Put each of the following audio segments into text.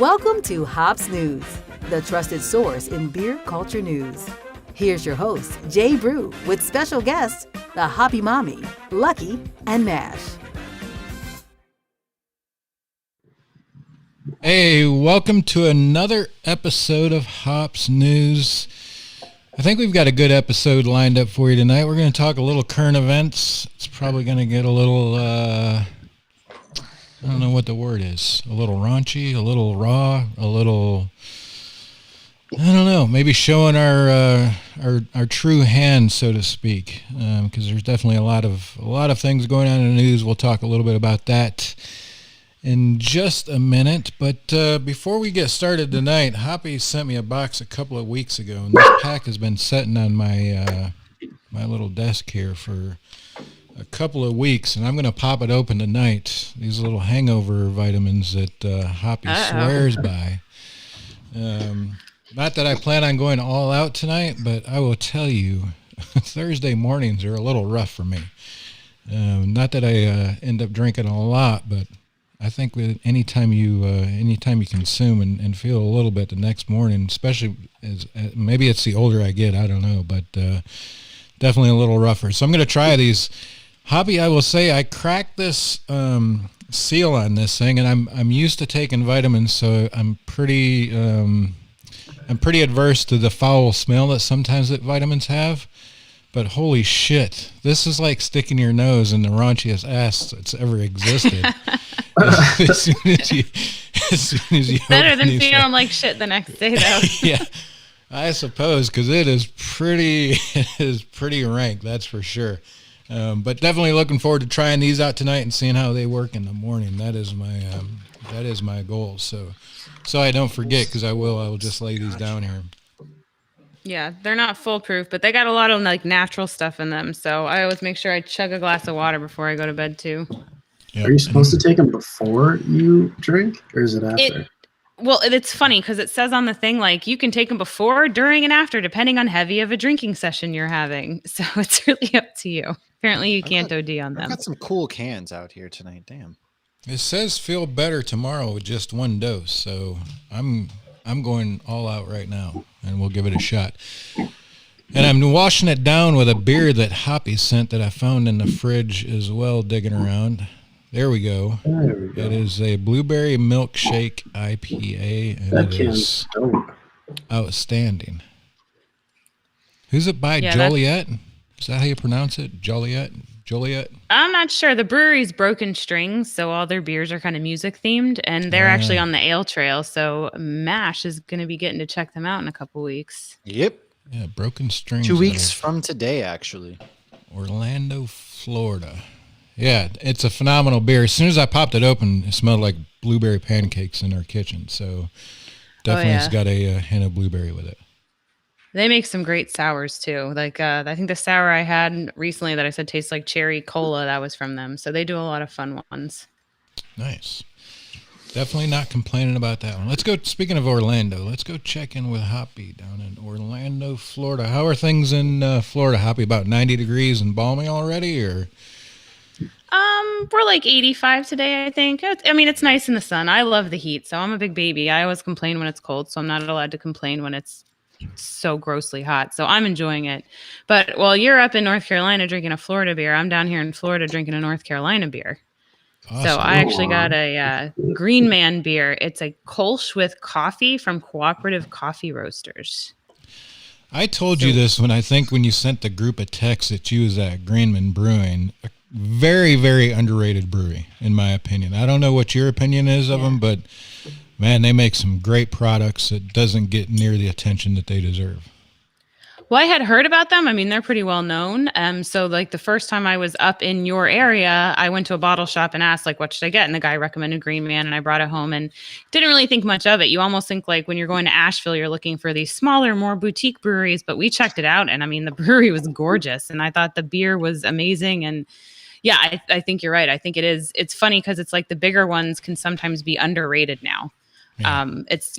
Welcome to Hops News, the trusted source in beer culture news. Here's your host, Jay Brew, with special guests, the Hoppy Mommy, Lucky, and Mash. Hey, welcome to another episode of Hops News. I think we've got a good episode lined up for you tonight. We're going to talk a little current events. It's probably going to get a little, I don't know what the word is, a little raunchy, a little raw, a little, I don't know, maybe showing our true hand, so to speak, because there's definitely a lot of things going on in the news. We'll talk a little bit about that in just a minute, but before we get started tonight, Hoppy sent me a box a couple of weeks ago, and this pack has been sitting on my my little desk here for a couple of weeks, and I'm going to pop it open tonight. These little hangover vitamins that Hoppy swears by. Not that I plan on going all out tonight, but I will tell you, Thursday mornings are a little rough for me. Not that I end up drinking a lot, but I think that anytime you consume and feel a little bit the next morning, especially as maybe it's the older I get, I don't know, but definitely a little rougher. So I'm going to try these. Hobby, I will say I cracked this seal on this thing, and I'm used to taking vitamins, so I'm pretty adverse to the foul smell that sometimes that vitamins have. But holy shit, this is like sticking your nose in the raunchiest ass that's ever existed. as soon as you better than feeling like shit the next day, though. Yeah, I suppose, because it is pretty rank, that's for sure. But definitely looking forward to trying these out tonight and seeing how they work in the morning. That is my goal. So I don't forget, because I will just lay these down here. Yeah, they're not foolproof, but they got a lot of like natural stuff in them. So I always make sure I chug a glass of water before I go to bed too. Yep. Are you supposed to take them before you drink, or is it after? It's funny because it says on the thing, like, you can take them before, during, and after, depending on heavy of a drinking session you're having. So it's really up to you. Apparently you can't OD on them. I've got some cool cans out here tonight. Damn. It says feel better tomorrow with just one dose. So I'm going all out right now, and we'll give it a shot. And I'm washing it down with a beer that Hoppy sent that I found in the fridge as well, digging around. There we go. It is a blueberry milkshake IPA, and it is outstanding. Who's it by? Yeah, Joliet? Is that how you pronounce it? Joliet? I'm not sure. The brewery's Broken Strings, so all their beers are kind of music themed, and they're actually on the ale trail. So Mash is going to be getting to check them out in a couple weeks. Yep. Yeah, Broken Strings. 2 weeks from today, actually. Orlando, Florida. Yeah, it's a phenomenal beer. As soon as I popped it open, it smelled like blueberry pancakes in our kitchen. So definitely it's got a hint of blueberry with it. They make some great sours too. Like I think the sour I had recently that I said tastes like cherry cola, that was from them. So they do a lot of fun ones. Nice. Definitely not complaining about that one. Let's go. Speaking of Orlando, let's go check in with Hoppy down in Orlando, Florida. How are things in Florida, Hoppy? About 90 degrees and balmy already, or? We're like 85 today, I think. It's nice in the sun. I love the heat, so I'm a big baby. I always complain when it's cold, so I'm not allowed to complain when it's so grossly hot. So I'm enjoying it. But while you're up in North Carolina drinking a Florida beer, I'm down here in Florida drinking a North Carolina beer. Awesome. So I actually got a Green Man beer. It's a Kolsch with coffee from Cooperative Coffee Roasters. I told you this when you sent the group a text that you was at Greenman Brewing. A very, very underrated brewery, in my opinion. I don't know what your opinion is of them, but man, they make some great products that doesn't get near the attention that they deserve. Well, I had heard about them. They're pretty well known. So like the first time I was up in your area, I went to a bottle shop and asked, like, what should I get? And the guy recommended Green Man, and I brought it home and didn't really think much of it. You almost think like when you're going to Asheville, you're looking for these smaller, more boutique breweries, but we checked it out. And the brewery was gorgeous, and I thought the beer was amazing. And yeah, I think you're right. I think it is. It's funny because it's like the bigger ones can sometimes be underrated now. It's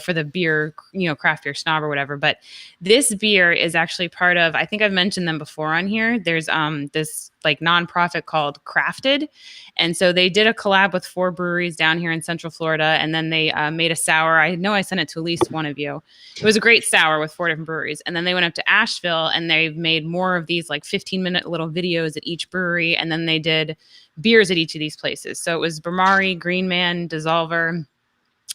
for the beer, craft beer snob or whatever. But this beer is actually part of, I think I've mentioned them before on here. There's this like nonprofit called Crafted, and so they did a collab with 4 breweries down here in Central Florida, and then they made a sour. I know I sent it to at least one of you. It was a great sour with 4 different breweries, and then they went up to Asheville and they've made more of these like 15-minute little videos at each brewery, and then they did beers at each of these places. So it was Bramari, Green Man, Dissolver,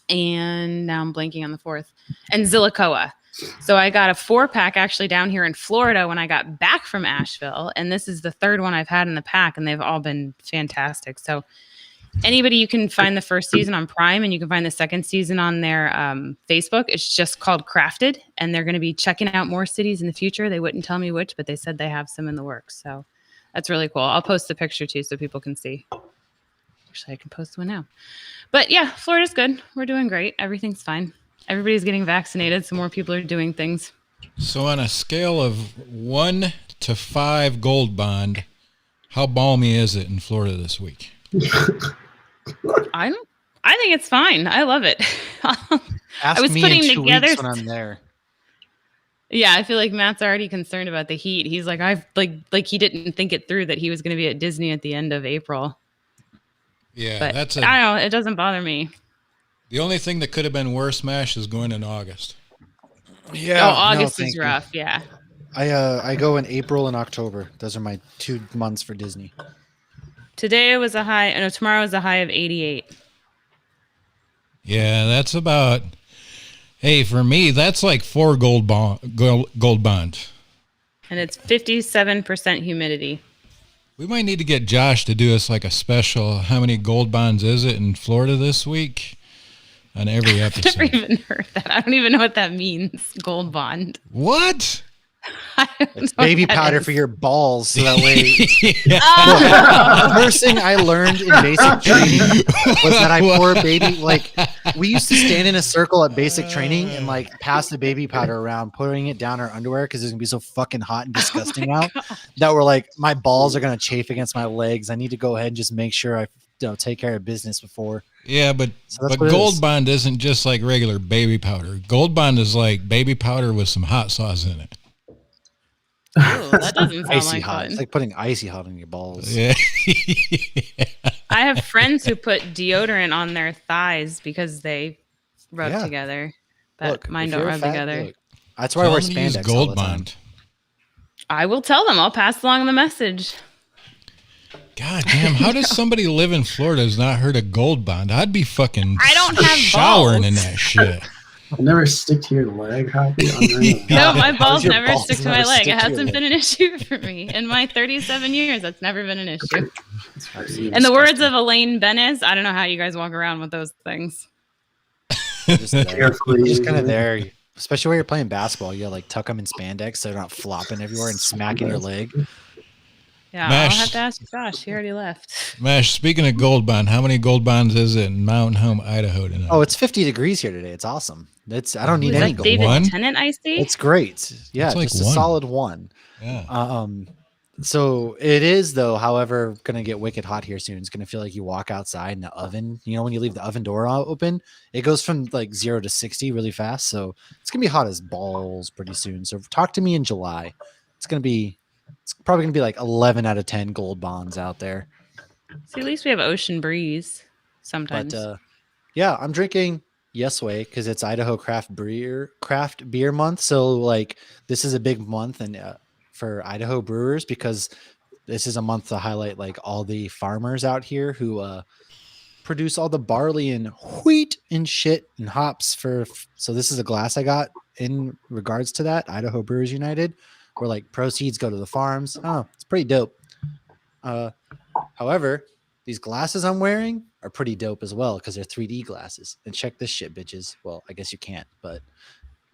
and now I'm blanking on the 4th, and Zillicoa. So I got a 4-pack actually down here in Florida when I got back from Asheville, and this is the 3rd one I've had in the pack, and they've all been fantastic. So anybody, you can find the first season on Prime, and you can find the second season on their Facebook. It's just called Crafted, and they're going to be checking out more cities in the future. They wouldn't tell me which, but they said they have some in the works. So that's really cool. I'll post the picture too so people can see. Actually, I can post one now. But yeah, Florida's good. We're doing great. Everything's fine. Everybody's getting vaccinated, so more people are doing things. So on a scale of 1 to 5 Gold Bond, how balmy is it in Florida this week? I think it's fine. I love it. Ask I was me putting in 2 together weeks when I'm there. Yeah, I feel like Matt's already concerned about the heat. He's like, I've like he didn't think it through that he was going to be at Disney at the end of April. Yeah, But that's I don't know. It doesn't bother me. the only thing that could have been worse, Mash, is going in August. Yeah. August is rough. Yeah. I go in April and October. Those are my 2 months for Disney. Today was a high. No, tomorrow is a high of 88. Yeah, that's about. Hey, for me, that's like 4 gold bond. And it's 57% humidity. We might need to get Josh to do us like a special. How many gold bonds is it in Florida this week? On every I've episode. never even heard that. I don't even know what that means. Gold bond. What? It's baby powder for your balls, so that way. Oh. The first thing I learned in basic training was that I pour baby. Like we used to stand in a circle at basic training and like pass the baby powder around, putting it down our underwear because it's gonna be so fucking hot and disgusting out that we're like my balls are gonna chafe against my legs. I need to go ahead and just make sure I take care of business before. Yeah, but Gold Bond isn't just like regular baby powder. Gold Bond is like baby powder with some hot sauce in it. Ooh, that doesn't sound Icy like hot. fun. It's like putting icy hot on your balls. Yeah. I have friends who put deodorant on their thighs because they rub together, but Look, mine if don't you're rub fat, together. look, that's why I wear Tell them to use spandex all Gold the time. Bond. I will tell them. I'll pass along the message. God damn, how does somebody live in Florida who's not heard of Gold Bond? I'd be fucking I don't have showering in balls. that shit. I'll never stick to your leg, Hoppy. No, my balls your never balls stick to never my leg. stick It to your hasn't leg? been an issue for me. In my 37 years, that's never been an issue. Absolutely In the words disgusting. of Elaine Benes, I don't know how you guys walk around with those things. Just there. Carefully. You're just kind of there, especially when you're playing basketball. You like tuck them in spandex so they're not flopping everywhere and smacking your leg. Yeah, Mash. I'll have to ask Josh. He already left. Mash, speaking of Gold Bond, how many Gold Bonds is it in Mountain Home, Idaho tonight? Oh, it's 50 degrees here today. It's awesome. I don't need Is any that gold. David One? Tennant I see? It's great. Yeah, It's like just a one. solid 1. Yeah. So it is though, however, gonna get wicked hot here soon. It's gonna feel like you walk outside in the oven. You know, when you leave the oven door open, it goes from like 0 to 60 really fast. So it's gonna be hot as balls pretty soon. So talk to me in July. It's probably gonna be like 11 out of 10 gold bonds out there. See, at least we have ocean breeze sometimes. But yeah, I'm drinking Yesway because it's Idaho craft beer month. So like this is a big month and for Idaho brewers because this is a month to highlight like all the farmers out here who produce all the barley and wheat and shit and hops so this is a glass I got in regards to that, Idaho Brewers United, where like proceeds go to the farms. Oh, it's pretty dope. However, these glasses I'm wearing are pretty dope as well because they're 3D glasses. And check this shit, bitches. Well, I guess you can't, but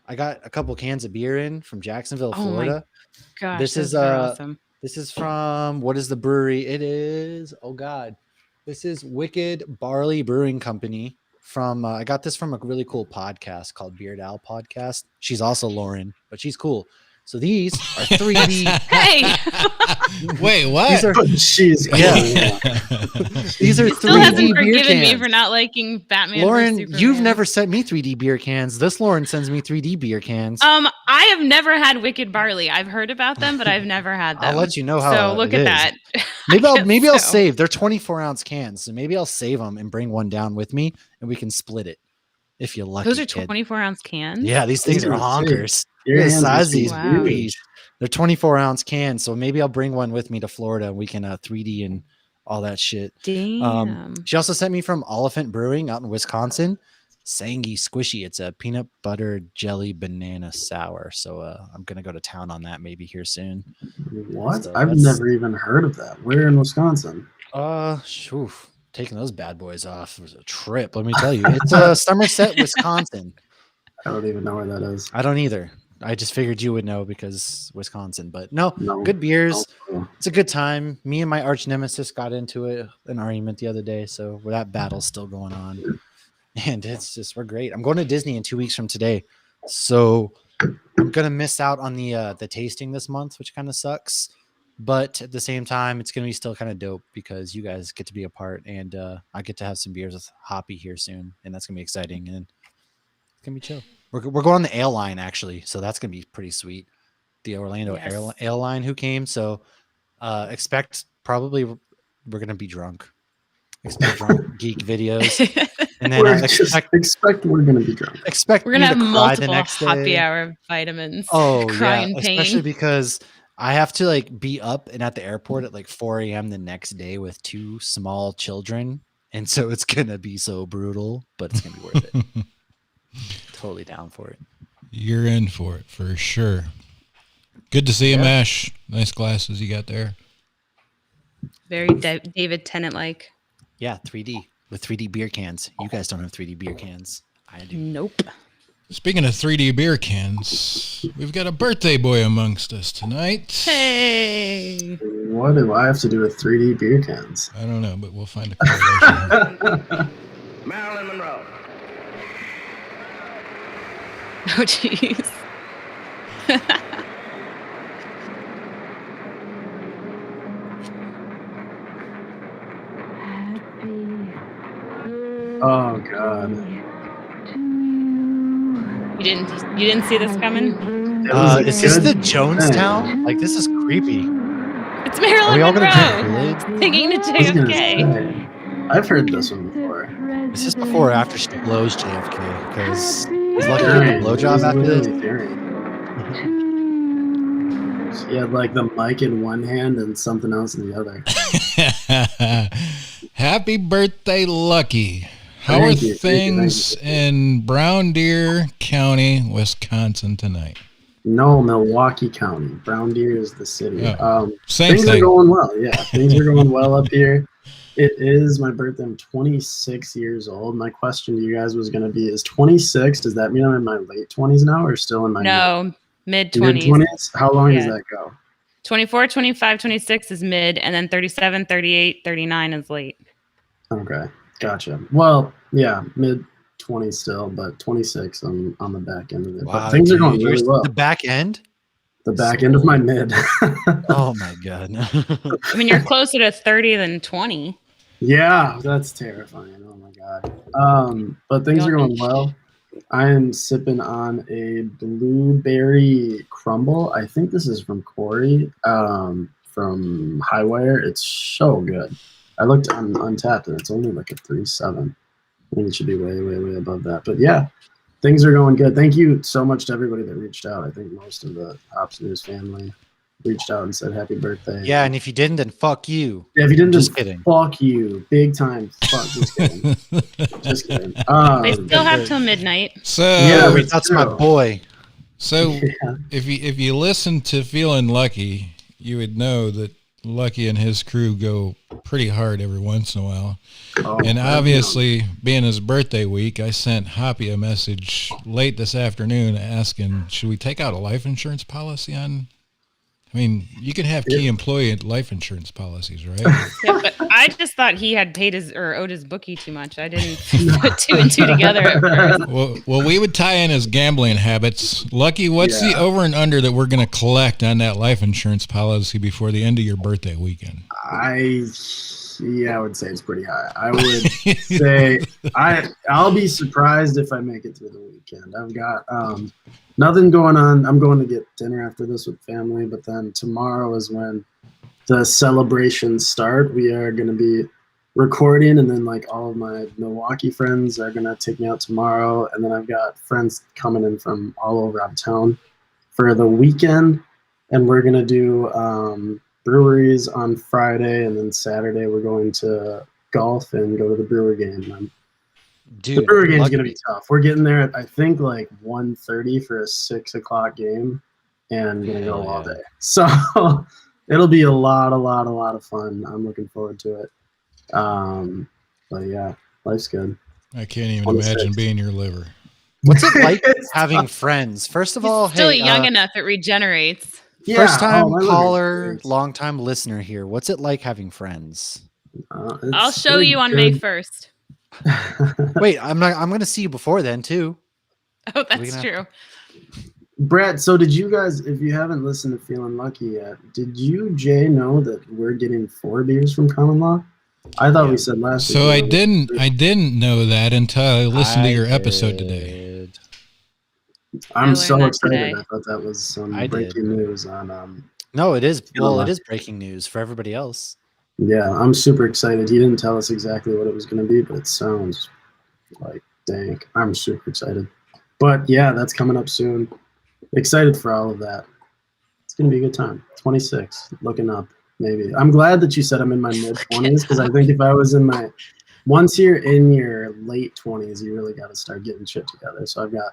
I got a couple cans of beer in from Jacksonville, Oh my Florida. Gosh, this those is are awesome. This is from what is the brewery? It is this is Wicked Barley Brewing Company. From I got this from a really cool podcast called Beard Owl Podcast. She's also Lauren, but she's cool. So these are 3D. Hey, Wait, what? These are Jeez, Yeah. These are he still 3D hasn't beer forgiven me cans. for not liking Batman. Lauren, versus you've Superman. never sent me 3D beer cans. This Lauren sends me 3D beer cans. I have never had Wicked Barley. I've heard about them, but I've never had them. I'll let you know how So look it at is. that. Maybe I'll So. save. They're 24-ounce cans, so maybe I'll save them and bring one down with me, and we can split it if you're lucky. Those are kid. 24-ounce cans. Yeah, these things are These are honkers. Your Look at the hands size must of be these Wow. babies. They're 24-ounce cans, so maybe I'll bring one with me to Florida and we can 3D and all that shit. Damn. She also sent me from Oliphant Brewing out in Wisconsin. Sangy Squishy. It's a peanut butter jelly banana sour. So I'm gonna go to town on that maybe here soon. What? So I've that's- never even heard of that. Where in Wisconsin? Taking those bad boys off was a trip. Let me tell you, it's Somerset, Wisconsin. I don't even know where that is. I don't either. I just figured you would know because Wisconsin, but no, No. good beers. Oh, It's a good time. Me and my arch nemesis got into an argument the other day, so that battle's still going on, and we're great. I'm going to Disney in 2 weeks from today, so I'm gonna miss out on the tasting this month, which kind of sucks. But at the same time, it's gonna be still kind of dope because you guys get to be a part, and I get to have some beers with Hoppy here soon, and that's gonna be exciting, and it's gonna be chill. We're going on the ale line actually, so that's gonna be pretty sweet. The Orlando Yes. ale line who came, so expect probably we're gonna be drunk. Expect drunk geek videos, and then expect we're gonna be drunk. expect We're gonna me have to cry the multiple next happy day. hour vitamins. Oh cry yeah, in pain. especially because I have to be up and at the airport at 4 a.m. the next day with 2 small children, and so it's gonna be so brutal, but it's gonna be worth it. Totally down for it. You're in for it for sure. Good to see you, Yeah. Mash. Nice glasses you got there. Very David Tennant like. Yeah, 3D with 3D beer cans. You guys don't have 3D beer cans. I do. Nope. Speaking of 3D beer cans, we've got a birthday boy amongst us tonight. Hey. What do I have to do with 3D beer cans? I don't know, but we'll find a correlation. Marilyn Monroe. Oh jeez. Oh god. You didn't see this coming? It was a Is this good the Jonestown? This is creepy. It's Are Marilyn we all gonna Monroe drink Kool-Aid? singing to I was gonna JFK. say, I've heard this one before. Is this before or after she blows JFK? Because he's lucky to During, get a it blowjob was after this. literally during. She had the mic in one hand and something else in the other. Happy birthday, Lucky. How Thank are you, things thank you. in Brown Deer County, Wisconsin tonight? No, Milwaukee County. Brown Deer is the city. Oh, same Things are thing. going well. Yeah, things are going well up here. It is my birthday. I'm 26 years old. My question to you guys was going to be: is 26? Does that mean I'm in my late 20s now, or still in my No, mid mid 20s. 20s? How long does Yeah. that go? 24, 25, 26 is mid, and then 37, 38, 39 is late. Okay, gotcha. Well, yeah, mid 20s still, but 26. I'm on the back end of it. But things are going dude, really well. The back end? The back end of my mid. Oh my god. I mean, you're closer to 30 than 20. Yeah, that's terrifying. Oh my god. But things are going well. I am sipping on a blueberry crumble. I think this is from Corey from Highwire. It's so good. I looked on Untapped and it's only a 3.7. I think it should be way, way, way above that. But yeah, things are going good. Thank you so much to everybody that reached out. I think most of the Hops News family reached out and said happy birthday. Yeah, and if you didn't, then fuck you. Yeah, if you didn't, Just kidding. Fuck you. Big time. Fuck. Just kidding. Just kidding. They still have till midnight. So, Yeah, Wait, that's my boy. so Yeah. if you listen to Feeling Lucky, you would know that Lucky and his crew go pretty hard every once in a while. Oh, And I obviously, being his birthday week, I sent Hoppy a message late this afternoon asking, should we take out a life insurance policy on? I mean, you can have key employee life insurance policies, right? Yeah, but I just thought he had paid owed his bookie too much. I didn't put two and two together at first. Well, we would tie in his gambling habits. Lucky, what's the over and under that we're going to collect on that life insurance policy before the end of your birthday weekend? I would say it's pretty high. I would say I'll be surprised if I make it through the weekend. I've got nothing going on. I'm going to get dinner after this with family, but then tomorrow is when the celebrations start. We are going to be recording, and then like all of my Milwaukee friends are going to take me out tomorrow, and then I've got friends coming in from all over out of town for the weekend, and we're going to do breweries on Friday, and then Saturday we're going to golf and go to the Brewer game. Dude, the Brewer game's going to be tough. We're getting there at, I think, like 1:30 for a 6 o'clock game, and going to go all day. So it'll be a lot of fun. I'm looking forward to it. But yeah, life's good. I can't even imagine being your liver. What's it like having friends? First of all, still young enough, it regenerates. Yeah, first time caller, long time listener here. What's it like having friends? I'll show you on May 1st. Wait, I'm going to see you before then too. Oh, that's true. Brett, so did you guys, if you haven't listened to Feeling Lucky yet, did you, Jay, know that we're getting 4 beers from Common Law? I thought we said last week. So I didn't know that until I listened to your episode today. I'm so excited. I thought that was some breaking news on No, it is. Well, it is breaking news for everybody else. Yeah, I'm super excited. He didn't tell us exactly what it was going to be, but it sounds like dank. I'm super excited. But yeah, that's coming up soon. Excited for all of that. It's going to be a good time. 26, looking up, maybe. I'm glad that you said I'm in my mid-20s, because I think if I was in my, once you're in your late 20s, you really got to start getting shit together. So I've got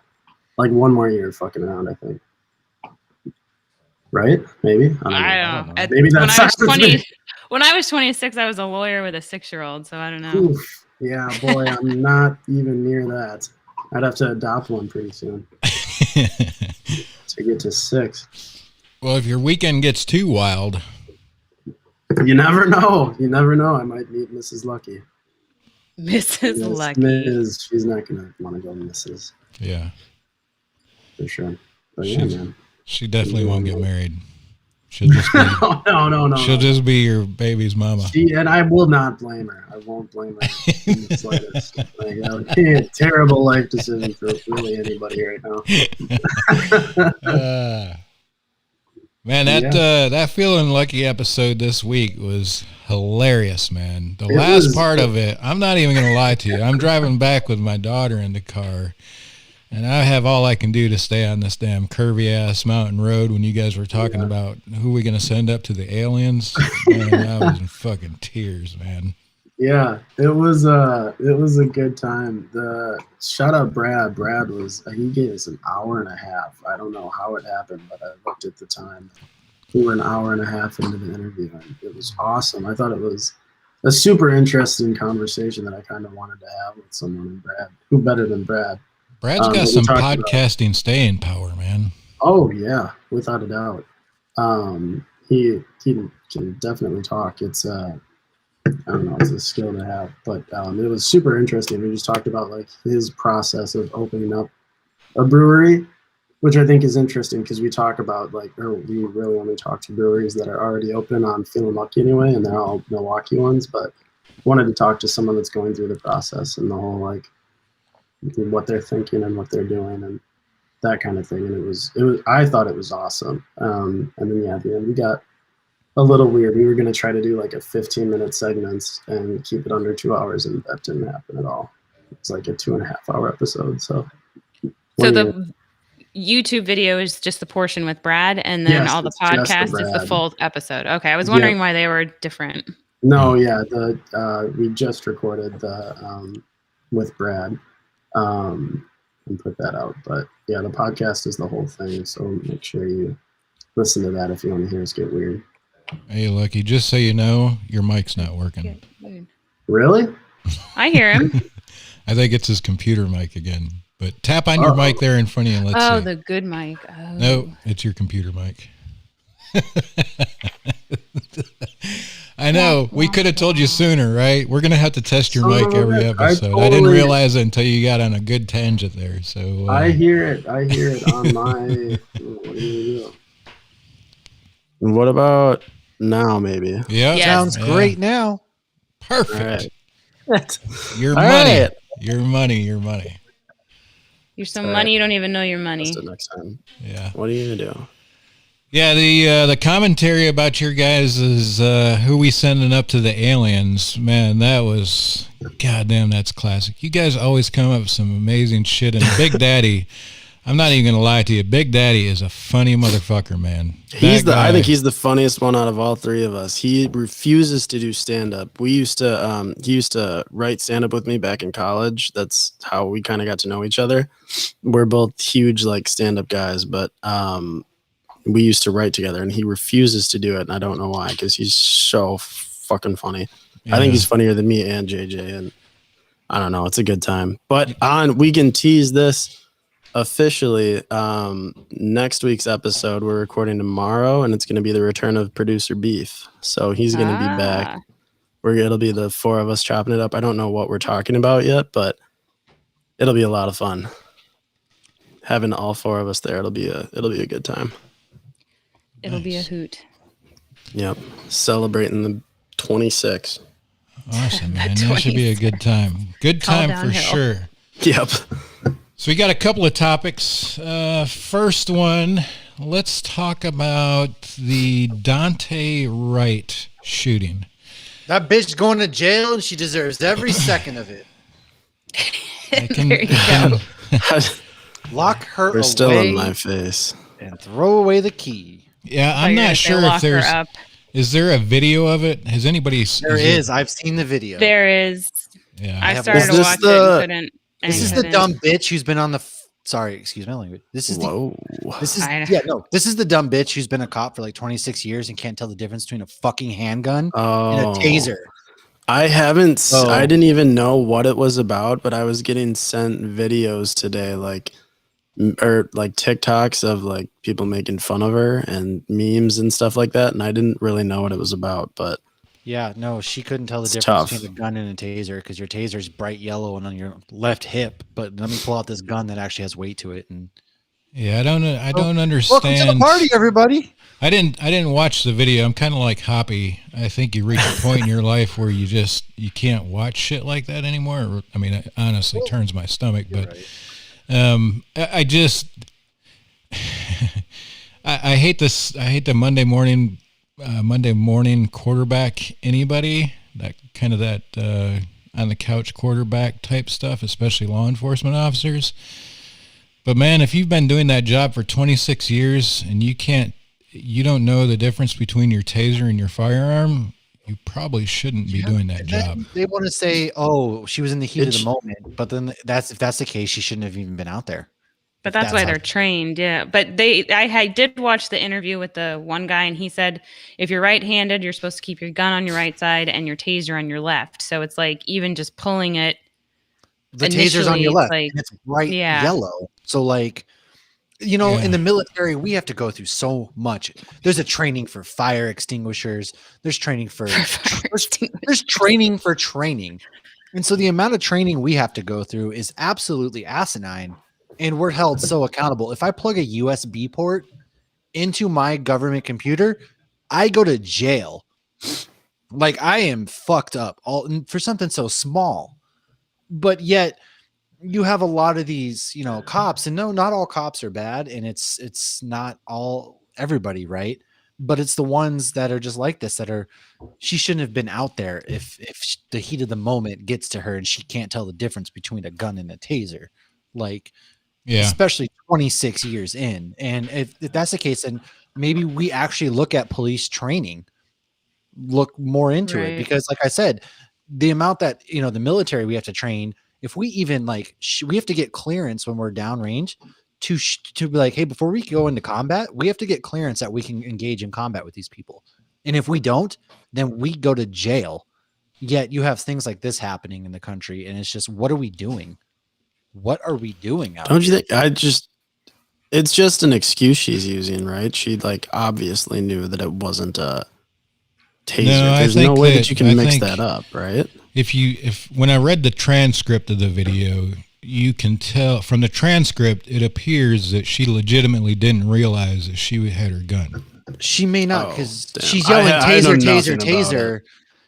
like 1 more year fucking around, I think. Right? Maybe? I don't know. Maybe that's when I was 26, I was a lawyer with a 6-year-old, so I don't know. Oof. Yeah, boy, I'm not even near that. I'd have to adopt one pretty soon to get to 6. Well, if your weekend gets too wild, you never know. You never know. I might meet Mrs. Lucky. Mrs. Lucky. She's not gonna want to go Mrs. Yeah, for sure. But yeah, man. She definitely won't get married. She'll just be, no. She'll just be your baby's mama. And I will not blame her. I won't blame her in the slightest. Like, that would be a terrible life decision for really anybody right now. Man, that Feeling Lucky episode this week was hilarious, man. The last part of it, I'm not even going to lie to you. I'm driving back with my daughter in the car, and I have all I can do to stay on this damn curvy-ass mountain road when you guys were talking about who we going to send up to the aliens. Man, I was in fucking tears, man. Yeah, it was a good time. Shout out Brad. Brad he gave us an hour and a half. I don't know how it happened, but I looked at the time. We were an hour and a half into the interview, and it was awesome. I thought it was a super interesting conversation that I kind of wanted to have with someone. And Brad, who better than Brad? Brad's got some podcasting staying power, man. Oh yeah, without a doubt. He can definitely talk. It's I don't know, it's a skill to have, but it was super interesting. We just talked about like his process of opening up a brewery, which I think is interesting because we talk about we really only talk to breweries that are already open on Feeling Lucky anyway, and they're all Milwaukee ones, but wanted to talk to someone that's going through the process and the whole like what they're thinking and what they're doing and that kind of thing. And it was I thought it was awesome. And then at the end we got a little weird. We were going to try to do like a 15-minute segments and keep it under 2 hours, and that didn't happen at all. It's like a 2.5-hour episode. So the YouTube video is just the portion with Brad, and then all the podcast is the full episode. Okay, I was wondering why they were different. No, yeah, we just recorded the with Brad and put that out. But yeah, the podcast is the whole thing. So make sure you listen to that if you want to hear us get weird. Hey, Lucky, just so you know, your mic's not working. Really? I hear him. I think it's his computer mic again. But tap on your mic there in front of you and let's see. Oh, the good mic. Oh. No, it's your computer mic. I know. We could have told you sooner, right? We're going to have to test your Son mic of a every bitch. episode. I didn't realize it until you got on a good tangent there. So I hear it on my. What do you do? And what about now? Maybe. yeah, Yes. Sounds great now. Perfect. All right. Your All money. right. Your money. Your money. You're some All money right. you don't even know your money. That's it next time. Yeah. What are you gonna do? Yeah, the commentary about your guys is who we sending up to the aliens. Man, that was goddamn. That's classic. You guys always come up with some amazing shit. And Big Daddy, I'm not even gonna lie to you. Big Daddy is a funny motherfucker, man. I think he's the funniest one out of all three of us. He refuses to do stand up. He used to write stand up with me back in college. That's how we kind of got to know each other. We're both huge like stand up guys, but we used to write together, and he refuses to do it, and I don't know why, because he's so fucking funny. Yeah. I think he's funnier than me and JJ, and I don't know. It's a good time. But we can tease this officially. Next week's episode, we're recording tomorrow, and it's going to be the return of producer Beef. So he's going to be back. It'll be the four of us chopping it up. I don't know what we're talking about yet, but it'll be a lot of fun. Having all four of us there, it'll be a good time. It'll be a hoot. Yep. Celebrating the 26. Awesome, man. That should be a good time. Good time for sure. Yep. So we got a couple of topics. First one, let's talk about the Daunte Wright shooting. That bitch going to jail, and she deserves every second of it. There you go. Lock her We're away still in my face. and throw away the key. Yeah, I'm not sure if there's. Is there a video of it? Has anybody? There is. I've seen the video. There is. Yeah. I started to watch it and couldn't. This is the dumb bitch who's been on the. Sorry, excuse my language. This is This is the dumb bitch who's been a cop for like 26 years and can't tell the difference between a fucking handgun and a taser. I didn't even know what it was about, but I was getting sent videos today, like TikToks of like people making fun of her and memes and stuff like that, and I didn't really know what it was about, but yeah, no, she couldn't tell the difference tough. between a gun and a taser because your taser's bright yellow and on your left hip. But let me pull out this gun that actually has weight to it. And yeah, I don't understand. Welcome to the party, everybody. I didn't watch the video. I'm kind of like Hoppy. I think you reach a point in your life where you can't watch shit like that anymore. I mean, it honestly turns my stomach, but right. I just I hate this. I hate the Monday morning quarterback anybody, that kind of that on the couch quarterback type stuff, especially law enforcement officers. But man, if you've been doing that job for 26 years and you don't know the difference between your taser and your firearm, you probably shouldn't be doing that job. They want to say, "Oh, she was in the heat of the moment," but then if that's the case, she shouldn't have even been out there. But that's why they're trained, yeah. But I did watch the interview with the one guy, and he said, if you're right-handed, you're supposed to keep your gun on your right side and your taser on your left. So it's like even just pulling it. The taser's on your left, and it's bright yellow. So like, in the military, we have to go through so much. There's a training for fire extinguishers. There's training for there's training for training. And so the amount of training we have to go through is absolutely asinine. And we're held so accountable. If I plug a USB port into my government computer, I go to jail. Like I am fucked up for something so small. But yet you have a lot of these, cops, and no, not all cops are bad, and it's not everybody, right? But it's the ones that are just like this she shouldn't have been out there if the heat of the moment gets to her and she can't tell the difference between a gun and a taser. Like, yeah, especially 26 years in. And if that's the case, then maybe we actually look at police training, look more into it, because like I said, the amount that, the military, we have to train, if we even we have to get clearance when we're downrange to be like, hey, before we go into combat, we have to get clearance that we can engage in combat with these people. And if we don't, then we go to jail. Yet you have things like this happening in the country. And it's just, what are we doing? What are we doing out Don't you think it's just an excuse she's using, right? She obviously knew that it wasn't a taser. No, There's no way that you can mix that up, right? If when I read the transcript of the video, you can tell from the transcript, it appears that she legitimately didn't realize that she had her gun. She may not, because she's yelling taser, taser, taser.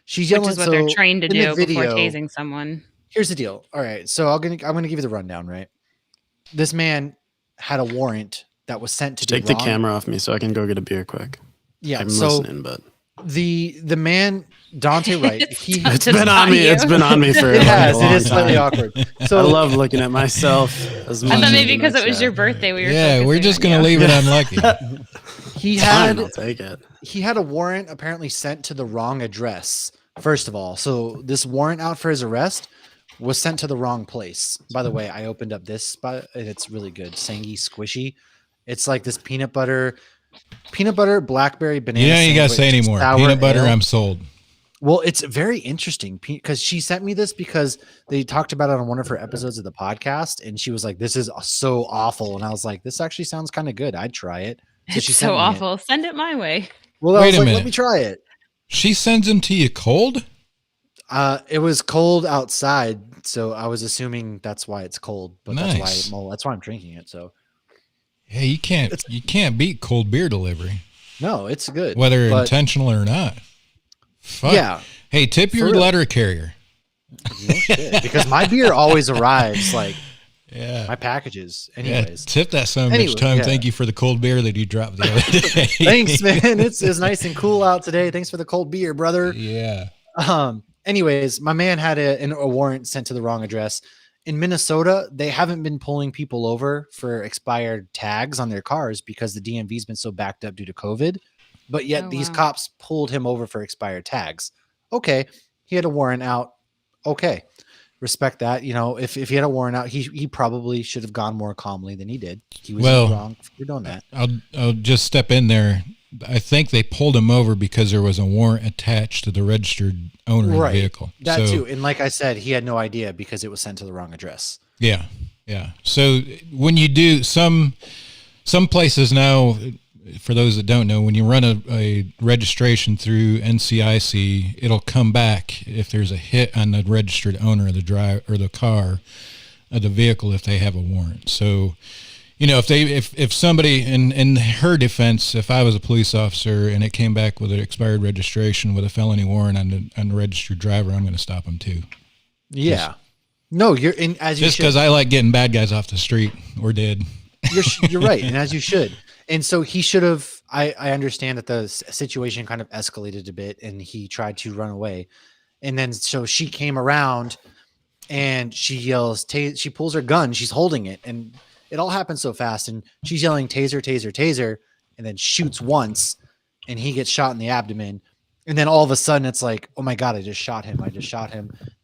She's yelling, which is what they're trained to do before video, tasing someone. Here's the deal. All right, so I'm gonna give you the rundown. Right, this man had a warrant that was sent to take the camera off me so I can go get a beer quick. Yeah, I'm listening, but the man Daunte Wright, it's been on me. It's been on me for it has. A long it is slightly time. Awkward. So I love looking at myself. As much I thought maybe as because it was your birthday. We're just gonna leave it unlucky. I'll take it. He had a warrant apparently sent to the wrong address. First of all, so this warrant out for his arrest was sent to the wrong place. By the way, I opened up this spot and it's really good. Sangy Squishy. It's like this peanut butter, blackberry, banana. You know, you gotta say anymore. Peanut butter, ale. I'm sold. Well, it's very interesting because she sent me this because they talked about it on one of her episodes of the podcast, and she was like, "This is so awful," and I was like, "This actually sounds kind of good. I'd try it." So it's so awful. Send it my way. Well, I was like, let me try it. She sends them to you cold? It was cold outside, so I was assuming that's why it's cold. But nice. that's why I'm drinking it. So, yeah, you can't beat cold beer delivery. No, it's good, whether intentional or not. Fuck. Yeah. Hey, tip your letter carrier. No shit, because my beer always arrives like. Yeah, my packages. Anyways, tip that son of a bitch time. Yeah. Thank you for the cold beer that you dropped the other day. Thanks, man. It's nice and cool out today. Thanks for the cold beer, brother. Yeah. Anyways, my man had a warrant sent to the wrong address. In Minnesota, they haven't been pulling people over for expired tags on their cars because the DMV's been so backed up due to COVID. But yet these cops pulled him over for expired tags. Okay, he had a warrant out. Okay. Respect that. You know, if he had a warrant out, he probably should have gone more calmly than he did. He was wrong for doing that. I'll just step in there. I think they pulled him over because there was a warrant attached to the registered owner of the vehicle. That too. And like I said, he had no idea because it was sent to the wrong address. Yeah. Yeah. So when you do some places now, for those that don't know, when you run a registration through NCIC, it'll come back if there's a hit on the registered owner of the drive or the car of the vehicle if they have a warrant. So, you know, if somebody in her defense, if I was a police officer and it came back with an expired registration with a felony warrant on the registered driver, I'm going to stop them too. Yeah. No, you're in as you just because I like getting bad guys off the street or dead. You're right, and as you should. And so he should have. I understand that the situation kind of escalated a bit, and he tried to run away. And then so she came around, and she yells. She pulls her gun. She's holding it, and it all happened so fast. And she's yelling taser, taser, taser, and then shoots once, and he gets shot in the abdomen. And then all of a sudden, it's like, oh my god, I just shot him.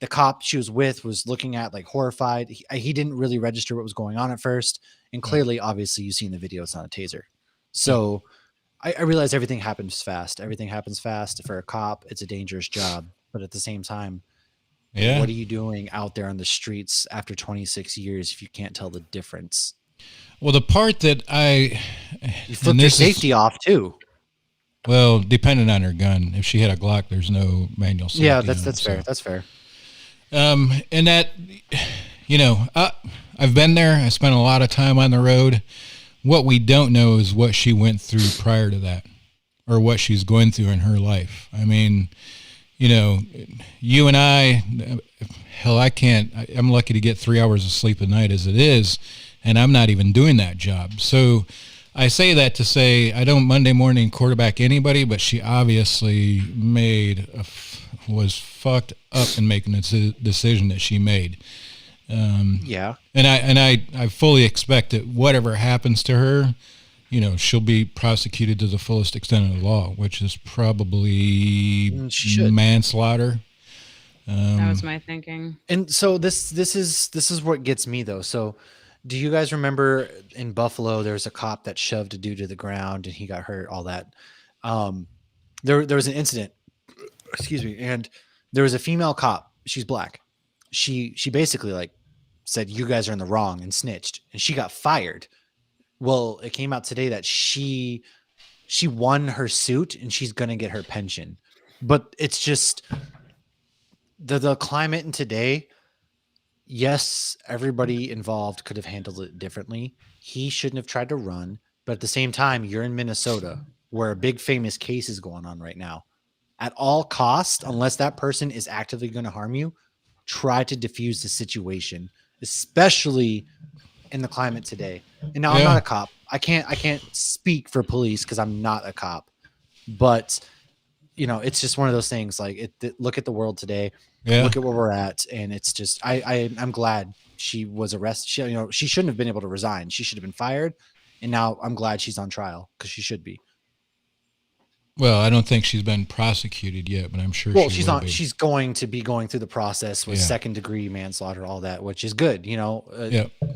The cop she was with was looking at like horrified. He didn't really register what was going on at first. And clearly, obviously, you've seen the video. It's not a taser. So I realize everything happens fast. Everything happens fast. For a cop, it's a dangerous job. But at the same time, what are you doing out there on the streets after 26 years if you can't tell the difference? Well, the part that you flip your safety off too. Well, depending on her gun. If she had a Glock, there's no manual safety. Yeah, that's fair. That's fair. And that, you know, I've been there. I spent a lot of time on the road. What we don't know is what she went through prior to that or what she's going through in her life. I mean, you know, you and I, hell, I'm lucky to get 3 hours of sleep a night as it is, and I'm not even doing that job. So I say that to say I don't Monday morning quarterback anybody, but she obviously was fucked up in making the decision that she made. And I fully expect that whatever happens to her, you know, she'll be prosecuted to the fullest extent of the law, which is probably manslaughter. That was my thinking. And so this is what gets me though. So do you guys remember in Buffalo, there was a cop that shoved a dude to the ground and he got hurt, all that. There was an incident, excuse me. And there was a female cop. She's black. She basically like said, you guys are in the wrong and snitched, and she got fired. Well, it came out today that she won her suit and she's going to get her pension. But it's just the climate in today. Yes, everybody involved could have handled it differently. He shouldn't have tried to run, but at the same time, you're in Minnesota where a big famous case is going on right now. At all costs, unless that person is actively going to harm you, try to diffuse the situation, especially in the climate today. And now I'm not a cop. I can't speak for police because I'm not a cop. But it's just one of those things. Like look at the world today. Yeah. Look at where we're at, and it's just I'm glad she was arrested. She shouldn't have been able to resign. She should have been fired, and now I'm glad she's on trial because she should be. Well, I don't think she's been prosecuted yet, but I'm sure. Well, she's not. She's going to be going through the process with second-degree manslaughter, all that, which is good.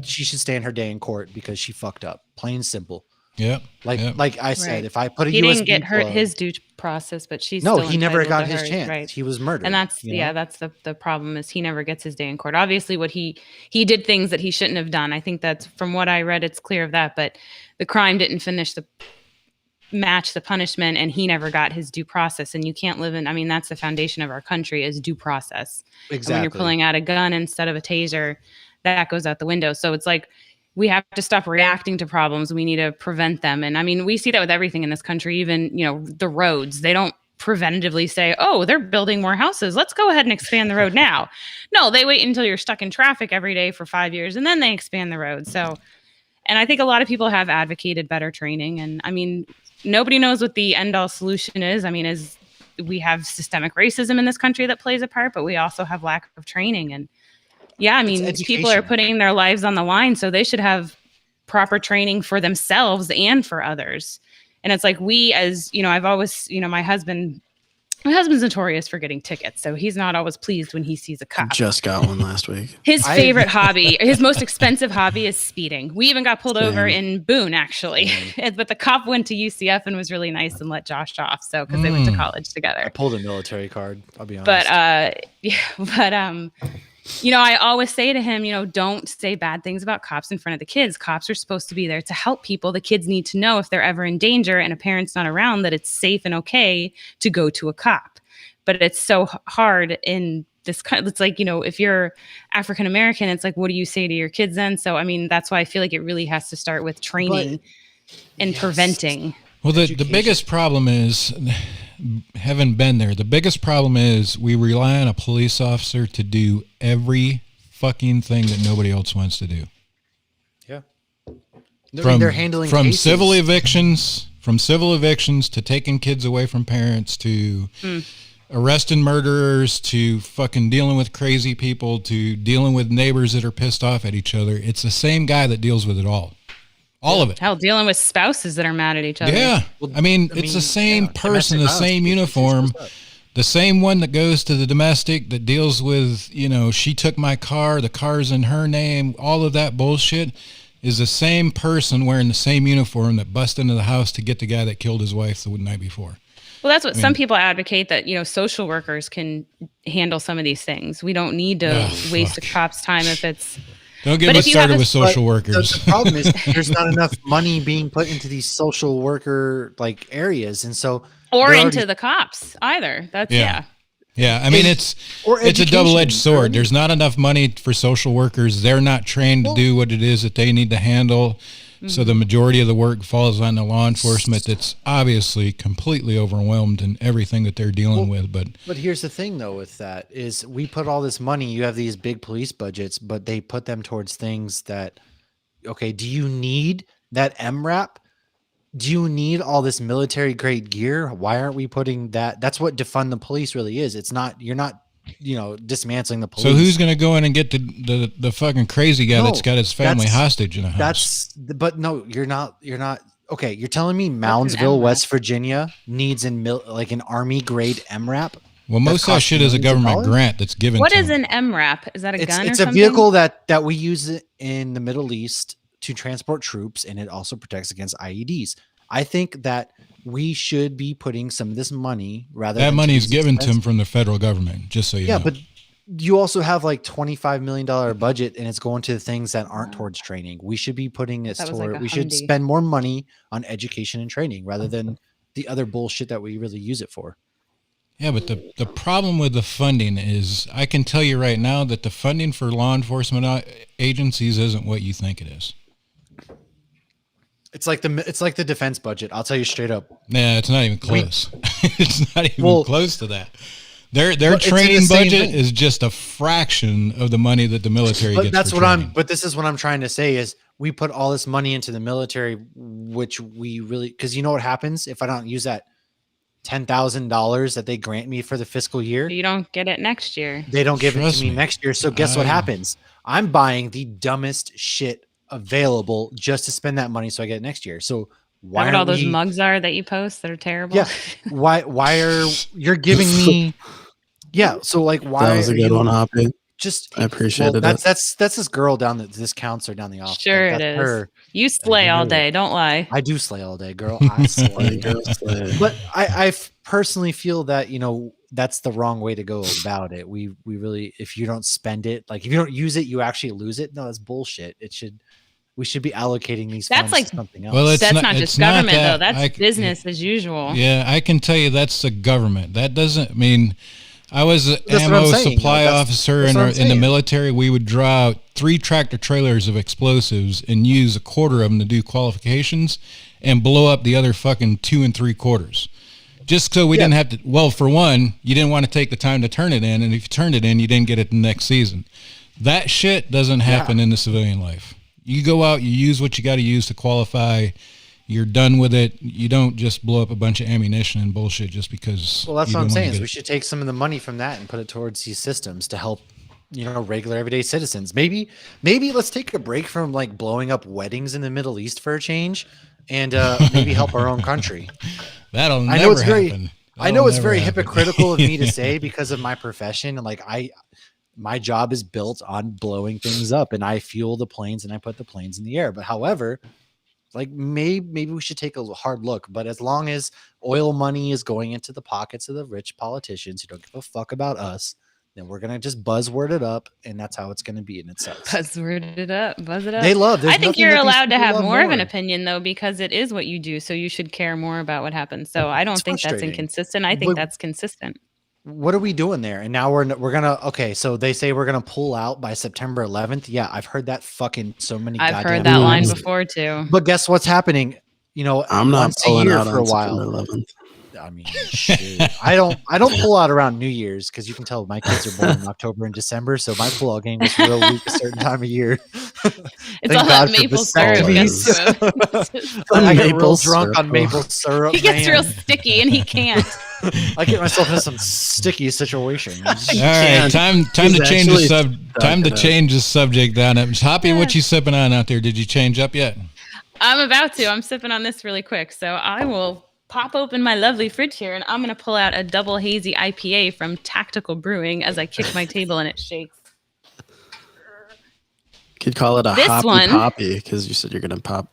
She should stand her day in court because she fucked up. Plain and simple. Yeah. Like I said, if I put a he USB didn't get his due process, but she's no, still he never got entitled to his hers, chance. right? He was murdered, and that's that's the problem is he never gets his day in court. Obviously, what he did things that he shouldn't have done. I think that's from what I read, it's clear of that. But the crime didn't finish the match the punishment, and he never got his due process. And you can't live in. I mean, that's the foundation of our country is due process. Exactly. And when you're pulling out a gun instead of a taser, that goes out the window. So it's like, we have to stop reacting to problems. We need to prevent them. And I mean, we see that with everything in this country, even, the roads. They don't preventatively say, oh, they're building more houses, let's go ahead and expand the road now. No, they wait until you're stuck in traffic every day for 5 years, and then they expand the road. So, and I think a lot of people have advocated better training. And I mean, nobody knows what the end all solution is. I mean, we have systemic racism in this country that plays a part, but we also have lack of training. And yeah, I mean, people are putting their lives on the line, so they should have proper training for themselves and for others. And it's like we, as I've always, my husband's notorious for getting tickets, so he's not always pleased when he sees a cop. Just got one last week. His favorite hobby, his most expensive hobby, is speeding. We even got pulled over in Boone, actually, but the cop went to UCF and was really nice and let Josh off. So because they went to college together. I pulled a military card. I'll be honest. But I always say to him, don't say bad things about cops in front of the kids. Cops are supposed to be there to help people. The kids need to know if they're ever in danger and a parent's not around that it's safe and okay to go to a cop. But it's so hard in this kind. It's like, if you're African American, it's like, what do you say to your kids then? So, I mean, that's why I feel like it really has to start with training and preventing. Well, the biggest problem is, having been there, the biggest problem is we rely on a police officer to do every fucking thing that nobody else wants to do. Yeah. They're handling cases. Civil evictions, from civil evictions to taking kids away from parents to arresting murderers to fucking dealing with crazy people to dealing with neighbors that are pissed off at each other. It's the same guy that deals with it all. All of it. Hell, dealing with spouses that are mad at each other. Yeah. I mean, it's the same person, the same uniform, the same one that goes to the domestic that deals with, she took my car, the car's in her name, all of that bullshit is the same person wearing the same uniform that bust into the house to get the guy that killed his wife the night before. Well, that's what some people advocate, that, social workers can handle some of these things. We don't need to waste a cop's time if it's... Don't get me started with social workers. The problem is there's not enough money being put into these social worker areas, and so into the cops either. That's Yeah, I mean it's a double-edged sword. There's not enough money for social workers. They're not trained to do what it is that they need to handle. So the majority of the work falls on the law enforcement that's obviously completely overwhelmed in everything that they're dealing with. But here's the thing, though, with that is we put all this money. You have these big police budgets, but they put them towards things that, okay, do you need that MRAP? Do you need all this military grade gear? Why aren't we putting that? That's what defund the police really is. It's not, you're not, dismantling the police. So who's going to go in and get the fucking crazy guy that's got his family hostage in a house? But no, you're not. Okay, you're telling me Moundsville, West Virginia needs an Army grade MRAP? Well, most of that shit is a government grant that's given. What to is them. an MRAP? Is that a gun or something? It's a vehicle that we use in the Middle East to transport troops, and it also protects against IEDs. I think that we should be putting some of this money that money is given to him from the federal government, just so you know. Yeah, but you also have $25 million budget, and it's going to things that aren't towards training. We should be putting this toward. We should spend more money on education and training rather than the other bullshit that we really use it for. Yeah, but the problem with the funding is I can tell you right now that the funding for law enforcement agencies isn't what you think it is. It's like the defense budget. I'll tell you straight up. Nah, it's not even close. It's not even close to that. Their training budget is just a fraction of the money that the military gets. That's for what training. But this is what I'm trying to say is we put all this money into the military, which we really, because you know what happens if I don't use that $10,000 that they grant me for the fiscal year. You don't get it next year. They don't give it Trust to me me. next year. So guess what happens? I'm buying the dumbest shit available just to spend that money so I get it next year. So why what all those mugs are that you post that are terrible? Yeah. Why are you're giving me? Yeah. So like, why? That was a good one, Hoppy. Just I appreciated that's it. that's this girl down this counselor down the office. Sure, like, it is. Her. You slay all day. Don't lie. I do slay all day, girl. I slay. But I personally feel that that's the wrong way to go about it. We really, if you don't spend it, like if you don't use it, you actually lose it. No, that's bullshit. We should be allocating these funds to something else. Well, that's not just government though. That's business as usual. Yeah, I can tell you that's the government. That doesn't mean. I was an ammo supply officer in the military. We would draw out 3 tractor trailers of explosives and use a quarter of them to do qualifications and blow up the other fucking 2 3/4. Just so we didn't have to. Well, for one, you didn't want to take the time to turn it in, and if you turned it in, you didn't get it the next season. That shit doesn't happen in the civilian life. You go out, you use what you got to use to qualify. You're done with it. You don't just blow up a bunch of ammunition and bullshit just because. Well, that's what I'm saying. Is we should take some of the money from that and put it towards these systems to help, regular everyday citizens. Maybe let's take a break from like blowing up weddings in the Middle East for a change, and maybe help our own country. That'll never happen. I know it's very hypocritical of me to say because of my profession, and like my job is built on blowing things up, and I fuel the planes and I put the planes in the air. But however, like maybe we should take a hard look. But as long as oil money is going into the pockets of the rich politicians who don't give a fuck about us, then we're gonna just buzzword it up, and that's how it's gonna be. And it sucks. Buzzword it up, buzz it up. They love. I think you're allowed to have more of an opinion though, because it is what you do. So you should care more about what happens. So I don't think that's inconsistent. I think that's consistent. What are we doing there? And now we're gonna so they say we're gonna pull out by September 11th. Yeah, I've heard that fucking so many. I've heard that line before too. But guess what's happening? I'm not pulling out for a while. September 11th. I mean, shit. I don't pull out around New Year's because you can tell my kids are born in October and December, so my pull out game is real weak a certain time of year. It's all that maple syrup. I get real drunk on maple syrup. He gets real sticky and he can't. I get myself in some sticky situations. All right, time to change the subject down. Hoppy, what you sipping on out there? Did you change up yet? I'm about to. I'm sipping on this really quick, so I will pop open my lovely fridge here, and I'm going to pull out a double hazy IPA from Tactical Brewing as I kick my table and it shakes. Could call it a hoppy poppy because you said you're going to pop.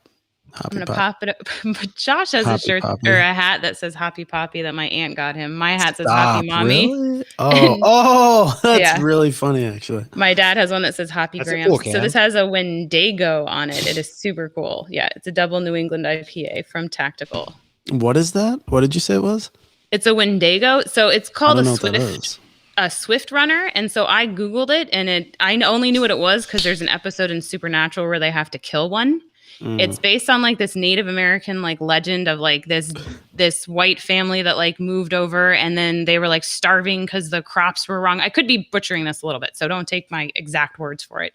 I'm going to pop it up. But Josh has a shirt or a hat that says Hoppy Poppy that my aunt got him. My hat says Hoppy Mommy. Really? Oh, that's really funny, actually. My dad has one that says Hoppy Grams. Cool so this has a Wendigo on it. It is super cool. Yeah, it's a double New England IPA from Tactical. What is that? What did you say it was? It's a Wendigo. So it's called a Swift Runner. And so I Googled it, and I only knew what it was because there's an episode in Supernatural where they have to kill one. It's based on like this Native American like legend of like this white family that like moved over, and then they were like starving because the crops were wrong. I could be butchering this a little bit, so don't take my exact words for it.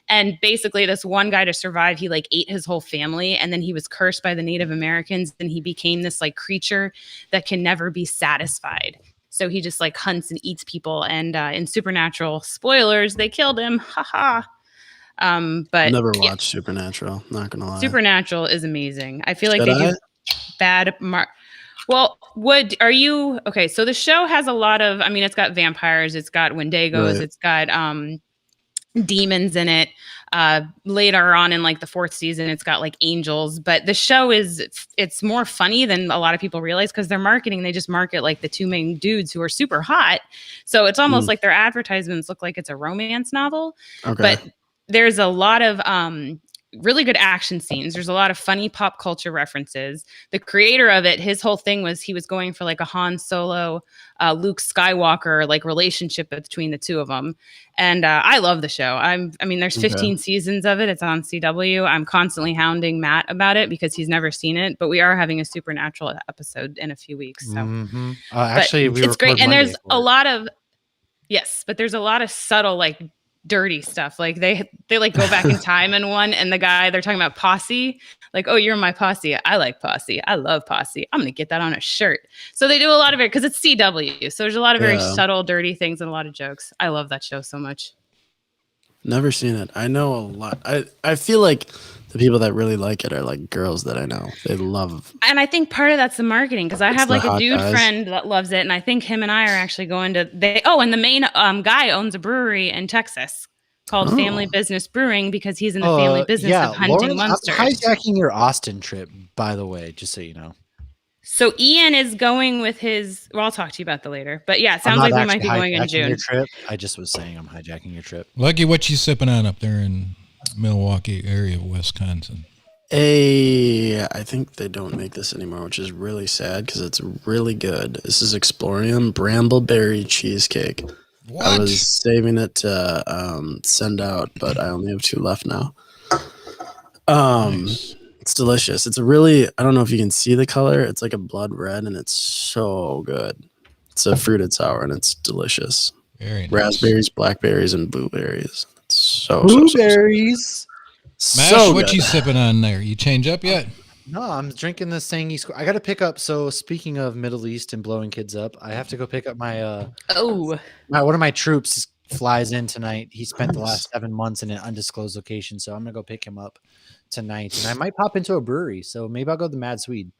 And basically this one guy, to survive, he like ate his whole family, and then he was cursed by the Native Americans, and he became this like creature that can never be satisfied. So he just like hunts and eats people. And in Supernatural, spoilers, they killed him. Haha. But never watched Supernatural, not gonna lie. Supernatural is amazing. I feel like they do bad well, are you okay? So the show has a lot of, I mean, it's got vampires, it's got Wendigos, it's got demons in it. Later on in like the 4th season, it's got like angels, but the show it's more funny than a lot of people realize because their marketing, they just market like the 2 main dudes who are super hot. So it's almost like their advertisements look like it's a romance novel. Okay. But there's a lot of really good action scenes. There's a lot of funny pop culture references. The creator of it, his whole thing was he was going for like a Han Solo, Luke Skywalker like relationship between the two of them. And I love the show. There's 15 seasons of it. It's on CW. I'm constantly hounding Matt about it because he's never seen it. But we are having a Supernatural episode in a few weeks. So actually, it's great. And there's a lot of but there's a lot of subtle like dirty stuff. Like they like go back in time in one, and the guy they're talking about posse, like, oh, you're my posse. I like posse. I love posse. I'm gonna get that on a shirt. So they do a lot of it because it's CW. So there's a lot of very subtle, dirty things and a lot of jokes. I love that show so much. Never seen it. I know a lot. I feel like the people that really like it are like girls that I know. They love. And I think part of that's the marketing because I have like a dude friend that loves it, and I think him and I are actually going to. And the main guy owns a brewery in Texas called Family Business Brewing because he's in the family business of hunting monsters. I'm hijacking your Austin trip, by the way, just so you know. So Ian is going with his. Well, I'll talk to you about that later. But yeah, it sounds like we might be going in June. Your trip. I just was saying I'm hijacking your trip. Lucky, what you sipping on up there in Milwaukee area of Wisconsin? I think they don't make this anymore, which is really sad because it's really good. This is Explorium Brambleberry Cheesecake. What? I was saving it to send out, but I only have 2 left now. Nice. It's delicious. It's I don't know if you can see the color. It's like a blood red, and it's so good. It's a fruited sour, and it's delicious. Very nice. Raspberries, blackberries, and blueberries. It's so blueberries. Mash, what you sipping on there? You change up yet? No, I'm drinking the Sangy Square. I got to pick up. So speaking of Middle East and blowing kids up, I have to go pick up my one of my troops flies in tonight. He spent the last 7 months in an undisclosed location, so I'm gonna go pick him up tonight, and I might pop into a brewery. So maybe I'll go to the Mad Swede.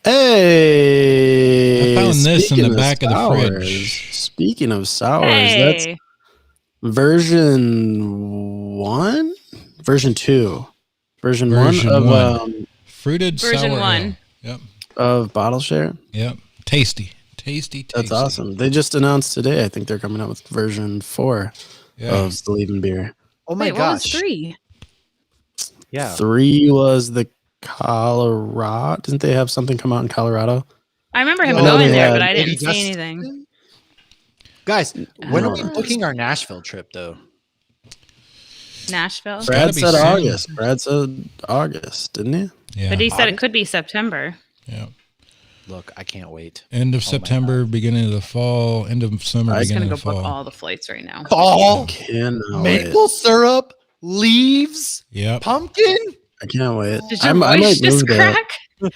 Hey, I found this in the back of the fridge. Speaking of sours, that's version 1, version 2, version 1 of fruited version sour 1. Ale. Yep. Of Bottle Share. Yep. Tasty. That's awesome. They just announced today. I think they're coming out with version 4 of Believe in Beer. Oh my gosh! What was 3? Yeah, 3 was the Colorado. Didn't they have something come out in Colorado? I remember him going there, but I didn't see anything. Guys, when are we booking our Nashville trip, though? Nashville? Brad said August. Didn't he? Yeah. But he said it could be September. Yeah. Look, I can't wait. End of September, beginning of the fall, end of summer, beginning of the fall. I'm going to go book all the flights right now. Fall, maple syrup, leaves, pumpkin. I can't wait. Did your voice just crack?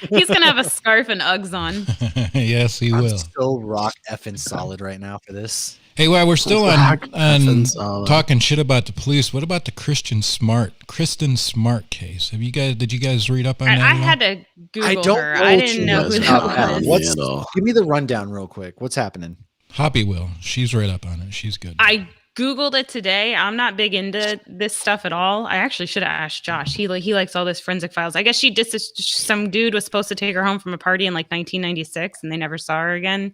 He's going to have a scarf and Uggs on. Yes, he will. I'm still rock effing solid right now for this. Hey, while we're still on talking shit about the police, what about the Kristin Smart case? Did you guys read up on that? I had to Google her. I didn't know who that was. Give me the rundown real quick. What's happening? Hoppy will. She's right up on it. She's good. I Googled it today. I'm not big into this stuff at all. I actually should have asked Josh. He likes all this forensic files. I guess some dude was supposed to take her home from a party in like 1996, and they never saw her again.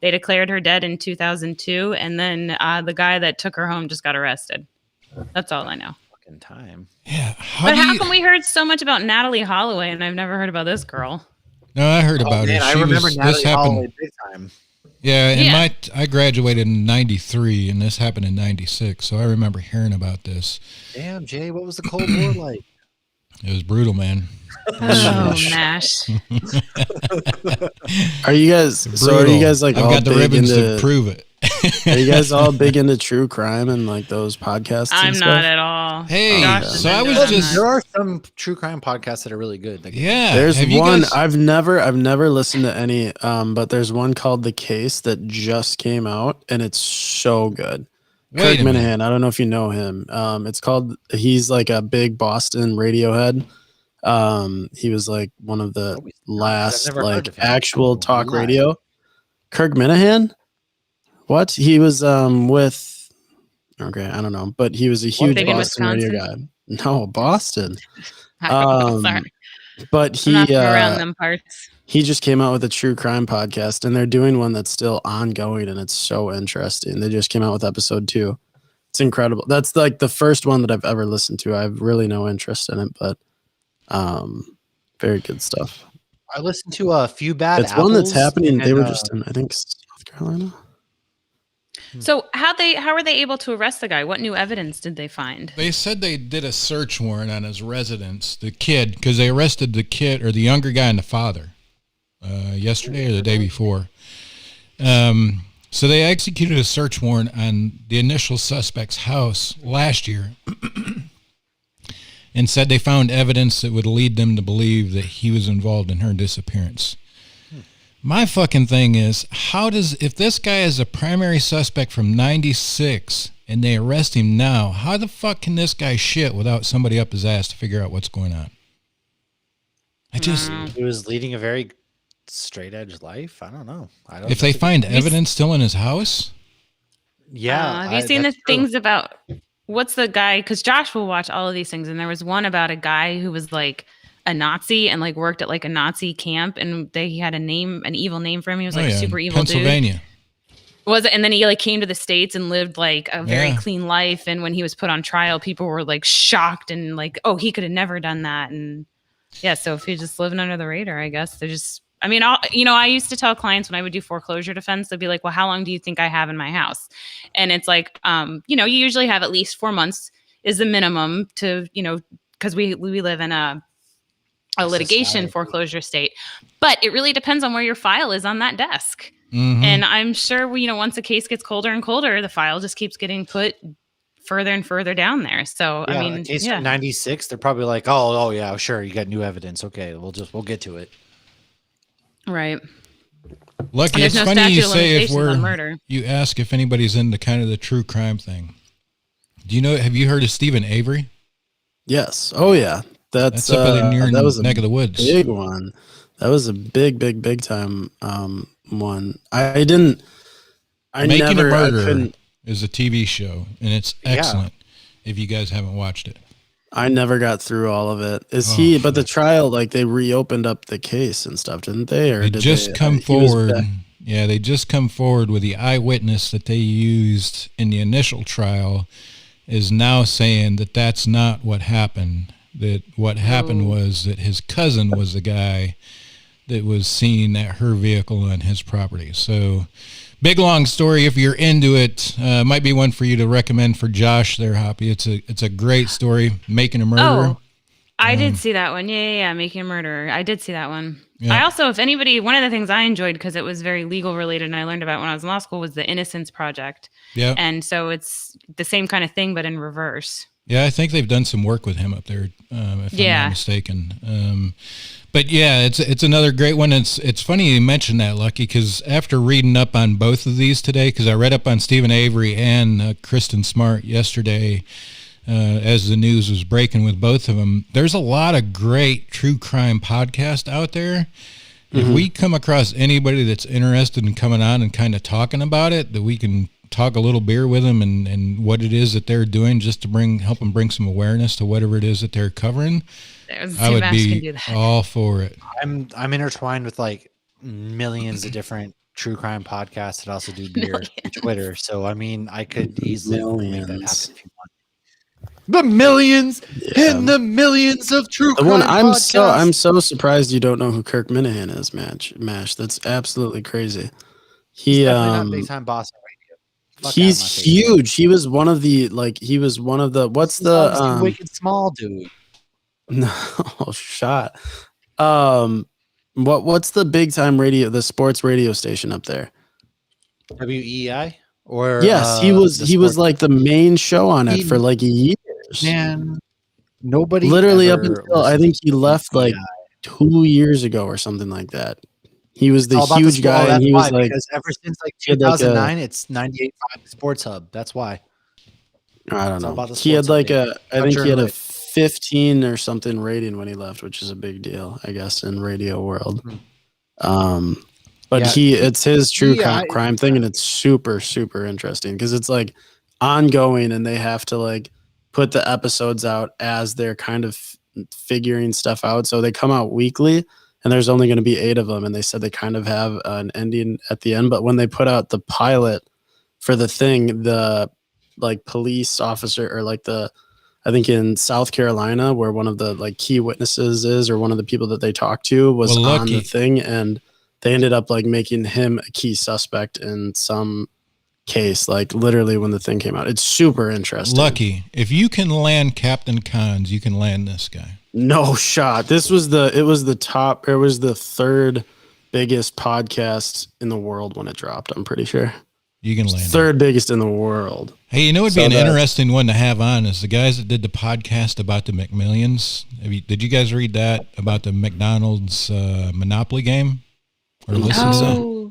They declared her dead in 2002, and then the guy that took her home just got arrested. That's all I know. Fucking time. Yeah. How come we heard so much about Natalie Holloway, and I've never heard about this girl? No, I heard about her. I remember Natalie Holloway big time. Yeah, and I graduated in 93, and this happened in 96, so I remember hearing about this. Damn, Jay, what was the Cold War like? It was brutal, man. Oh, Nash. Are you guys like I've all got the big ribbons into, to prove it. Are you guys all big into true crime and like those podcasts? I'm not at all. Hey, there are some true crime podcasts that are really good. There's one I've never listened to any, but there's one called The Case that just came out, and it's so good. Kirk Minahan, I don't know if you know him. He's like a big Boston Radiohead. He was like one of the last like actual talk radio. Kirk Minahan? What? He was with okay, I don't know, but he was a huge Boston radio guy. No, Boston. Sorry. But I'm not around them parts. He just came out with a true crime podcast, and they're doing one that's still ongoing, and it's so interesting. They just came out with episode 2. It's incredible. That's like the first one that I've ever listened to. I have really no interest in it, but very good stuff. I listened to a few bad It's apples. one that's happening. And, They were just in, I think, South Carolina. So how were they able to arrest the guy? What new evidence did they find? They said they did a search warrant on his residence, the kid, because they arrested the kid or the younger guy and the father yesterday or the day before. So they executed a search warrant on the initial suspect's house last year and said they found evidence that would lead them to believe that he was involved in her disappearance. My fucking thing is, if this guy is a primary suspect from 96 and they arrest him now, how the fuck can this guy shit without somebody up his ass to figure out what's going on? He was leading a very straight edge life. I don't know. If they find evidence still in his house? Yeah. Have you seen the things about what's the guy? Because Josh will watch all of these things, and there was one about a guy who was like a Nazi and like worked at like a Nazi camp, and he had an evil name for him. He was like a super evil Pennsylvania. Dude. And then he like came to the States and lived like a very clean life. And when he was put on trial, people were like shocked and like, oh, he could have never done that. And yeah, so if he's just living under the radar, I guess they're just. I mean, I used to tell clients when I would do foreclosure defense, they'd be like, well, how long do you think I have in my house? And it's like, you usually have at least 4 months is the minimum to, because we live in a litigation foreclosure state. But it really depends on where your file is on that desk. Mm-hmm. And I'm sure, once a case gets colder and colder, the file just keeps getting put further and further down there. So, I mean, case from 96, they're probably like, oh yeah, sure. You got new evidence. Okay. We'll get to it. Right. Lucky, it's funny you say you ask if anybody's into kind of the true crime thing. Have you heard of Stephen Avery? Yes. Oh yeah. That's up in your neck of the woods. Big one. That was a big time one. Making a Murderer is a TV show, and it's excellent if you guys haven't watched it. I never got through all of it. But the trial, like they reopened up the case and stuff, didn't they? Or they just come forward. Yeah, they just come forward with the eyewitness that they used in the initial trial is now saying that that's not what happened. That what happened was that his cousin was the guy that was seen at her vehicle on his property. So big, long story. If you're into it, might be one for you to recommend for Josh there, Hoppy. It's a great story, Making a Murderer. Oh, I did see that one. Yeah, Making a Murderer. I did see that one. Yeah. I also, one of the things I enjoyed, because it was very legal related and I learned about when I was in law school, was the Innocence Project. Yeah. And so it's the same kind of thing, but in reverse. Yeah, I think they've done some work with him up there, if I'm not mistaken. But yeah, it's another great one. It's funny you mentioned that, Lucky, because after reading up on both of these today, because I read up on Stephen Avery and Kristin Smart yesterday as the news was breaking with both of them, there's a lot of great true crime podcasts out there. Mm-hmm. If we come across anybody that's interested in coming on and kind of talking about it, that we can talk a little beer with them and what it is that they're doing just to help them bring some awareness to whatever it is that they're covering. I would be all for it. I'm intertwined with like millions of different true crime podcasts that also do beer and Twitter. So I mean, I could easily make that happen if you want. The millions and the millions of true crime podcasts. I'm so surprised you don't know who Kirk Minahan is, Mash. That's absolutely crazy. He's definitely not big time boss. He's huge. He was one of the what's the wicked small dude. No shot. What's the big time radio, the sports radio station up there? WEI? Or yes, he was like the main show on it for like years. Man, nobody literally up until I think he left like 2 years ago or something like that. He was the huge guy, and he was like, because ever since like 2009, it's 98.5 Sports Hub. That's why. I don't know. He had like I think he had a 15 or something rating when he left, which is a big deal, I guess, in radio world. But it's his true crime thing, and it's super, super interesting because it's like ongoing, and they have to like put the episodes out as they're kind of figuring stuff out. So they come out weekly. And there's only going to be 8 of them. And they said they kind of have an ending at the end. But when they put out the pilot for the thing, the like police officer or like I think in South Carolina where one of the like key witnesses is, or one of the people that they talked to was on the thing, and they ended up like making him a key suspect in some case, like literally when the thing came out. It's super interesting. Lucky. If you can land Captain Cons, you can land this guy. No shot. It was the third biggest podcast in the world when it dropped, I'm pretty sure. You can land third biggest in the world. Hey, you know what would be an interesting one to have on is the guys that did the podcast about the McMillions. Did you guys read that about the McDonald's Monopoly game? Or listen to that?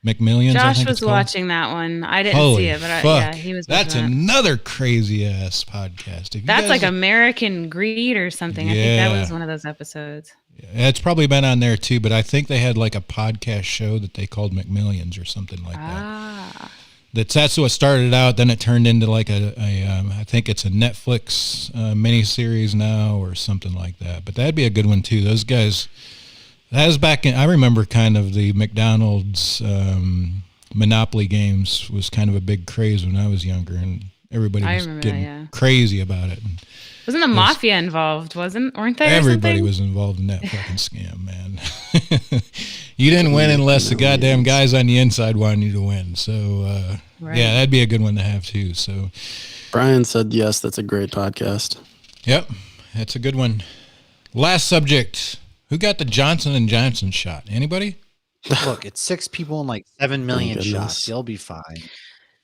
McMillions. Josh was watching that one. I didn't see it, but he was. That's another crazy ass podcast. That's like American Greed or something. I think that was one of those episodes. Yeah, it's probably been on there too, but I think they had like a podcast show that they called McMillions or something like that. That's what started out. Then it turned into like I think it's a Netflix miniseries now or something like that. But that'd be a good one too. Those guys. That was back in, I remember kind of the McDonald's Monopoly games was kind of a big craze when I was younger, and everybody was getting crazy about it. And wasn't the mafia involved? Weren't they? Everybody was involved in that fucking scam, man. You didn't win unless the goddamn guys on the inside wanted you to win. So, yeah, that'd be a good one to have too. So, Brian said yes. That's a great podcast. Yep, that's a good one. Last subject. Who got the Johnson & Johnson shot? Anybody? Look, it's 6 people and like 7 million shots. You'll be fine.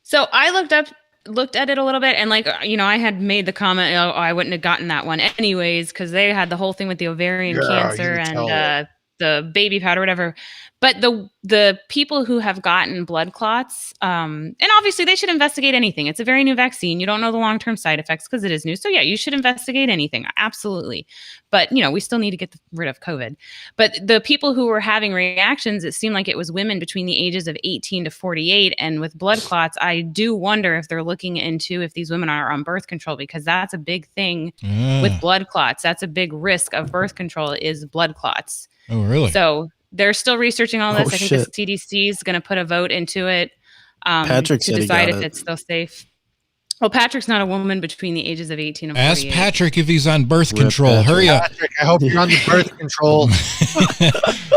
So I looked at it a little bit, and like, I had made the comment, I wouldn't have gotten that one anyways, because they had the whole thing with the ovarian cancer and the baby powder, whatever. But the people who have gotten blood clots, and obviously they should investigate anything. It's a very new vaccine. You don't know the long-term side effects because it is new. So yeah, you should investigate anything. Absolutely. But, we still need to get rid of COVID. But the people who were having reactions, it seemed like it was women between the ages of 18 to 48. And with blood clots, I do wonder if they're looking into if these women are on birth control, because that's a big thing with blood clots. That's a big risk of birth control is blood clots. Oh, really? So they're still researching all this. I think the CDC is going to put a vote into it Patrick to decide if it's still safe. Well, Patrick's not a woman between the ages of 18 and 48. Ask Patrick if he's on birth control. Hurry up. Patrick, I hope you're on the birth control.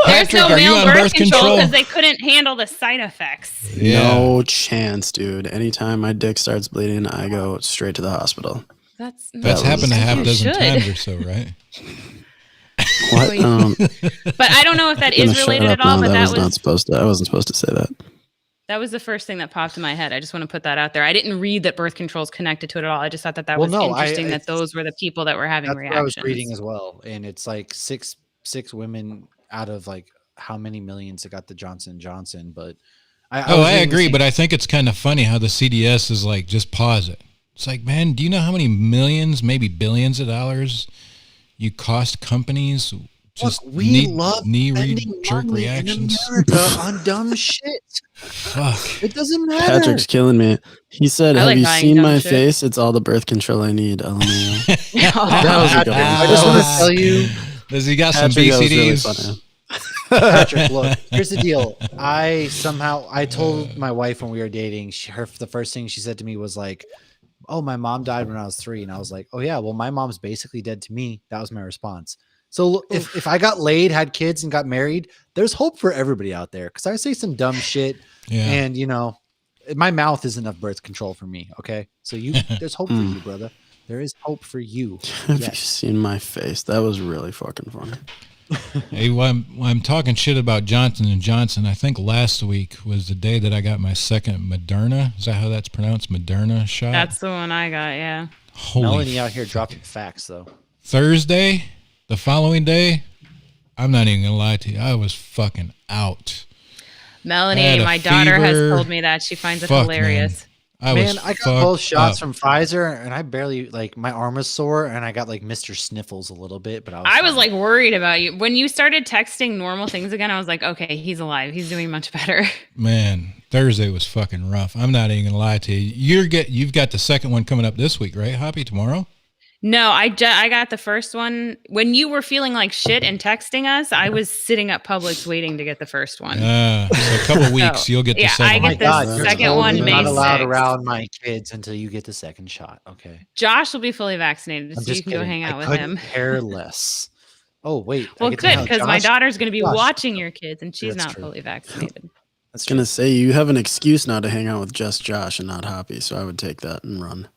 There's no male birth control because they couldn't handle the side effects. Yeah. No chance, dude. Anytime my dick starts bleeding, I go straight to the hospital. That's happened a half dozen times or so, right? What? But I don't know if that is related at all. But I wasn't supposed to say that. That was the first thing that popped in my head. I just want to put that out there. I didn't read that birth control is connected to it at all. I just thought that was interesting that those were the people that were having reactions. I was reading as well, and it's like six women out of like how many millions that got the Johnson & Johnson. But I agree, but I think it's kind of funny how the CDS is like, just pause it. It's like, man, do you know how many millions, maybe billions of dollars you cost companies? Just we love knee jerk reactions in America on dumb shit. Fuck. It doesn't matter. Patrick's killing me. He said, "Have you seen my face? It's all the birth control I need." I just want to tell you. Does he got some BCDs? Really Patrick, look. Here's the deal. I told my wife when we were dating. The first thing she said to me was like, "Oh, my mom died when I was 3," and I was like, "Oh yeah, well my mom's basically dead to me." That was my response. So if I got laid, had kids, and got married, there's hope for everybody out there. Because I say some dumb shit, and my mouth is enough birth control for me. Okay, so there's hope for you, brother. There is hope for you. Have you seen my face? That was really fucking funny. Hey, while I'm talking shit about Johnson & Johnson, I think last week was the day that I got my second Moderna. Is that how that's pronounced? Moderna shot? That's the one I got, yeah. Melanie out here dropping facts, though. Thursday, the following day, I'm not even going to lie to you, I was fucking out. Melanie, my daughter has told me that. She finds it hilarious. Man, I got both shots from Pfizer, and I barely, my arm was sore, and I got Mr. Sniffles a little bit, but I was worried about you. When you started texting normal things again, I was like, okay, he's alive. He's doing much better. Man, Thursday was fucking rough. I'm not even going to lie to you. You've got the second one coming up this week, right, Hoppy, tomorrow? No, I got the first one. When you were feeling like shit and texting us, I was sitting at Publix waiting to get the first one. So a couple weeks, you'll get the yeah, second I one. get the second one You're May not allowed 6th. around my kids until you get the second shot. Okay. Josh will be fully vaccinated, I'm so you just can kidding. go hang out I with couldn't him. care less. Oh, wait. Well, I get to hang good, out with because my Josh? daughter's going to be Josh. watching your kids, and she's That's not true. fully vaccinated. I was going to say, you have an excuse now to hang out with just Josh and not Hoppy, so I would take that and run.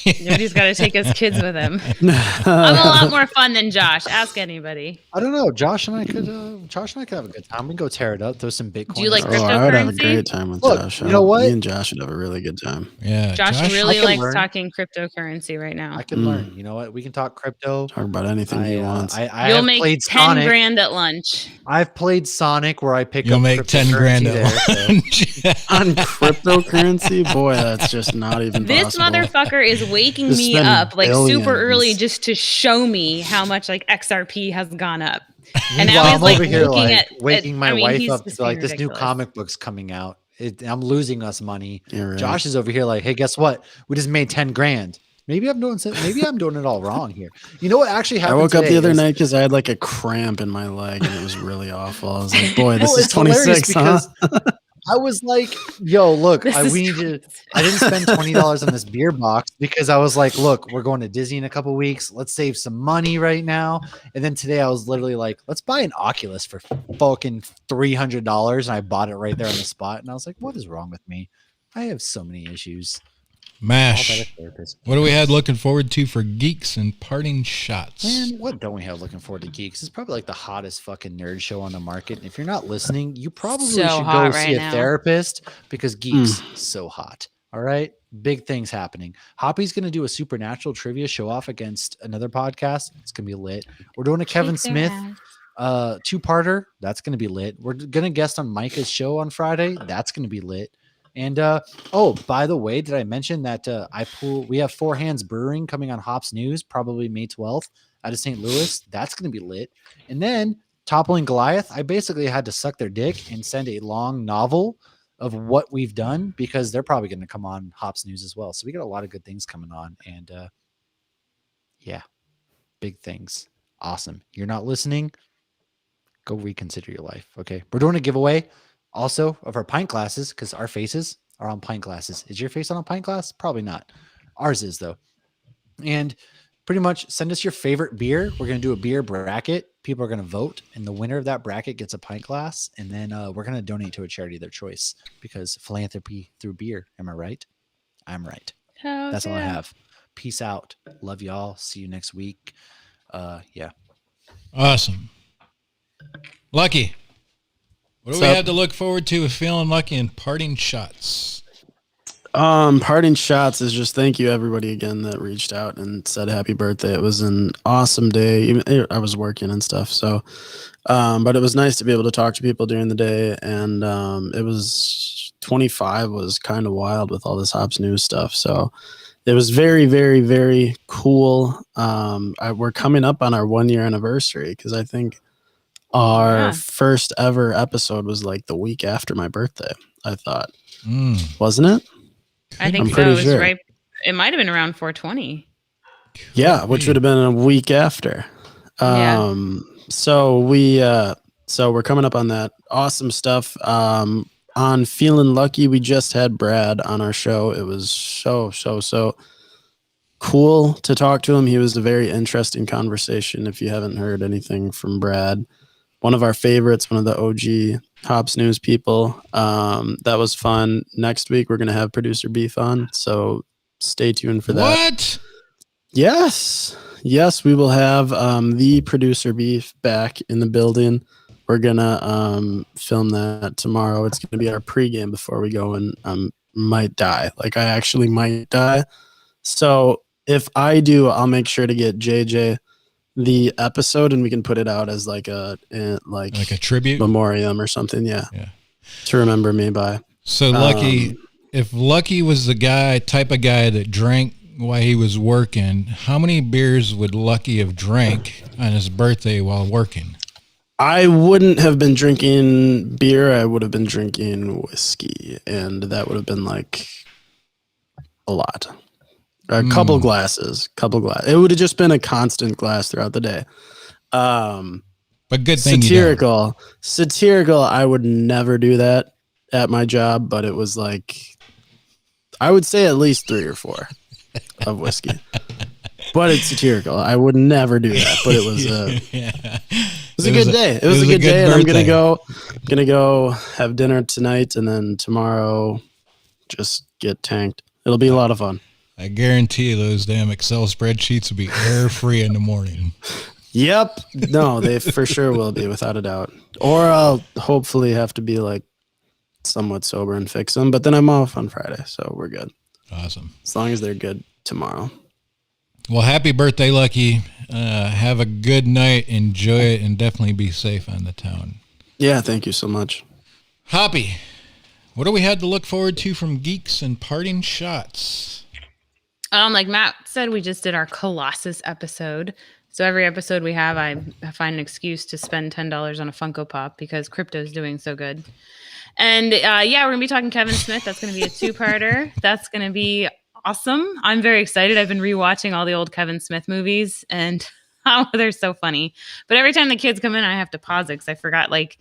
Nobody's got to take his kids with him. I'm a lot more fun than Josh. Ask anybody. I don't know. Josh and I could have a good time. We can go tear it up, throw some Bitcoin. Do you like Oh, I would have a cryptocurrency? great time with Look, Josh. you know what? Me and Josh would have a really good time. Yeah, Josh I really can likes learn. talking cryptocurrency right now. I can learn. You know what? We can talk crypto. Talk about anything he wants. I You'll have make played 10 Sonic. grand at lunch. I've played Sonic where I pick you'll up make 10 grand cryptocurrency at there, so- lunch. On cryptocurrency? Boy, that's just not even This possible. motherfucker is waking Just me spend up like super billions. early just to show me how much like XRP has gone up. And Meanwhile, now he's I'm like over here looking like at waking my wife he's up just to like being this new ridiculous. comic book's coming out. I'm losing us money. You're right. Josh is over here like, hey, guess what? We just made 10 grand. Maybe I'm doing it all wrong here. You know what actually I happened? woke up the today other is- night because I had like a cramp in my leg and it was really awful. I was like, boy, this Well, is it's hilarious 26, huh? because I was like, yo, look, This I is didn't spend $20 on this beer box because I was like, look, we're going to Disney in a couple weeks. Let's save some money right now. And then today I was literally like, let's buy an Oculus for fucking $300. And I bought it right there on the spot. And I was like, what is wrong with me? I have so many issues. All about a MASH. therapist. What do we had looking forward to for geeks and parting shots? Man, what don't we have looking forward to Geeks? It's probably like the hottest fucking nerd show on the market. And if you're not listening, you probably So should go hot see right a now. therapist because Geeks is so hot. All right. Big things happening. Hoppy's going to do a supernatural trivia show off against another podcast. It's going to be lit. We're doing a Kevin Shake their Smith ass. two-parter. That's going to be lit. We're going to guest on Micah's show on Friday. That's going to be lit. And oh, by the way, did I mention that we have Four Hands Brewing coming on Hops News, probably May 12th out of St. Louis. That's going to be lit. And then Toppling Goliath, I basically had to suck their dick and send a long novel of what we've done because they're probably going to come on Hops News as well. So we got a lot of good things coming on. And yeah, big things. Awesome. You're not listening? Go reconsider your life. Okay. We're doing a giveaway also of our pint glasses because our faces are on pint glasses. Is your face on a pint glass? Probably not. Ours is though. And pretty much send us your favorite beer. We're going to do a beer bracket. People are going to vote and the winner of that bracket gets a pint glass. And then we're going to donate to a charity of their choice because philanthropy through beer. Am I right? I'm right. Oh, That's all I yeah. have. Peace out. Love y'all. See you next week. Yeah. Awesome. Lucky. What do What's we up? have to look forward to with feeling lucky and parting shots? Parting shots is just thank you everybody again that reached out and said happy birthday. It was an awesome day. Even I was working and stuff, so but it was nice to be able to talk to people during the day. And it was 25 was kind of wild with all this Hops News stuff. So it was very, very, very cool. We're coming up on our 1 year anniversary because I think our Yeah. first ever episode was like the week after my birthday. I thought, Mm. wasn't it? I think I'm so. pretty It was sure. right. It might have been around 420. Yeah, which would have been a week after. Yeah. So we're coming up on that awesome stuff. On Feeling Lucky, we just had Brad on our show. It was so cool to talk to him. He was a very interesting conversation. If you haven't heard anything from Brad, one of our favorites, one of the OG Hops News people. That was fun. Next week, we're going to have Producer Beef on. So stay tuned for that. What? Yes, we will have the Producer Beef back in the building. We're gonna film that tomorrow. It's gonna be our pregame before we go, and might die. Like I actually might die. So if I do, I'll make sure to get JJ the episode, and we can put it out as like a tribute? memoriam or something. Yeah, Yeah. to remember me by. So Lucky, if Lucky was the type of guy that drank while he was working, how many beers would Lucky have drank on his birthday while working? I wouldn't have been drinking beer. I would have been drinking whiskey, and that would have been like a lot. A couple glasses. It would have just been a constant glass throughout the day. But good thing satirical. I would never do that at my job, but it was like, I would say at least 3 or 4 of whiskey. But it's satirical. I would never do that. But it was a good day. It was a good day, and I'm gonna go have dinner tonight, and then tomorrow just get tanked. It'll be a lot of fun. I guarantee you those damn Excel spreadsheets will be error-free in the morning. Yep. No, they for sure will be, without a doubt. Or I'll hopefully have to be like somewhat sober and fix them. But then I'm off on Friday, so we're good. Awesome. As long as they're good tomorrow. Well, happy birthday, Lucky. Have a good night. Enjoy it, and definitely be safe on the town. Yeah, thank you so much. Hoppy, what do we had to look forward to from Geeks and Parting Shots? Like Matt said, we just did our Colossus episode. So every episode we have, I find an excuse to spend $10 on a Funko Pop because crypto's doing so good. And we're going to be talking Kevin Smith. That's going to be a 2-parter. That's going to be awesome. I'm very excited. I've been rewatching all the old Kevin Smith movies, and they're so funny. But every time the kids come in, I have to pause it because I forgot, like,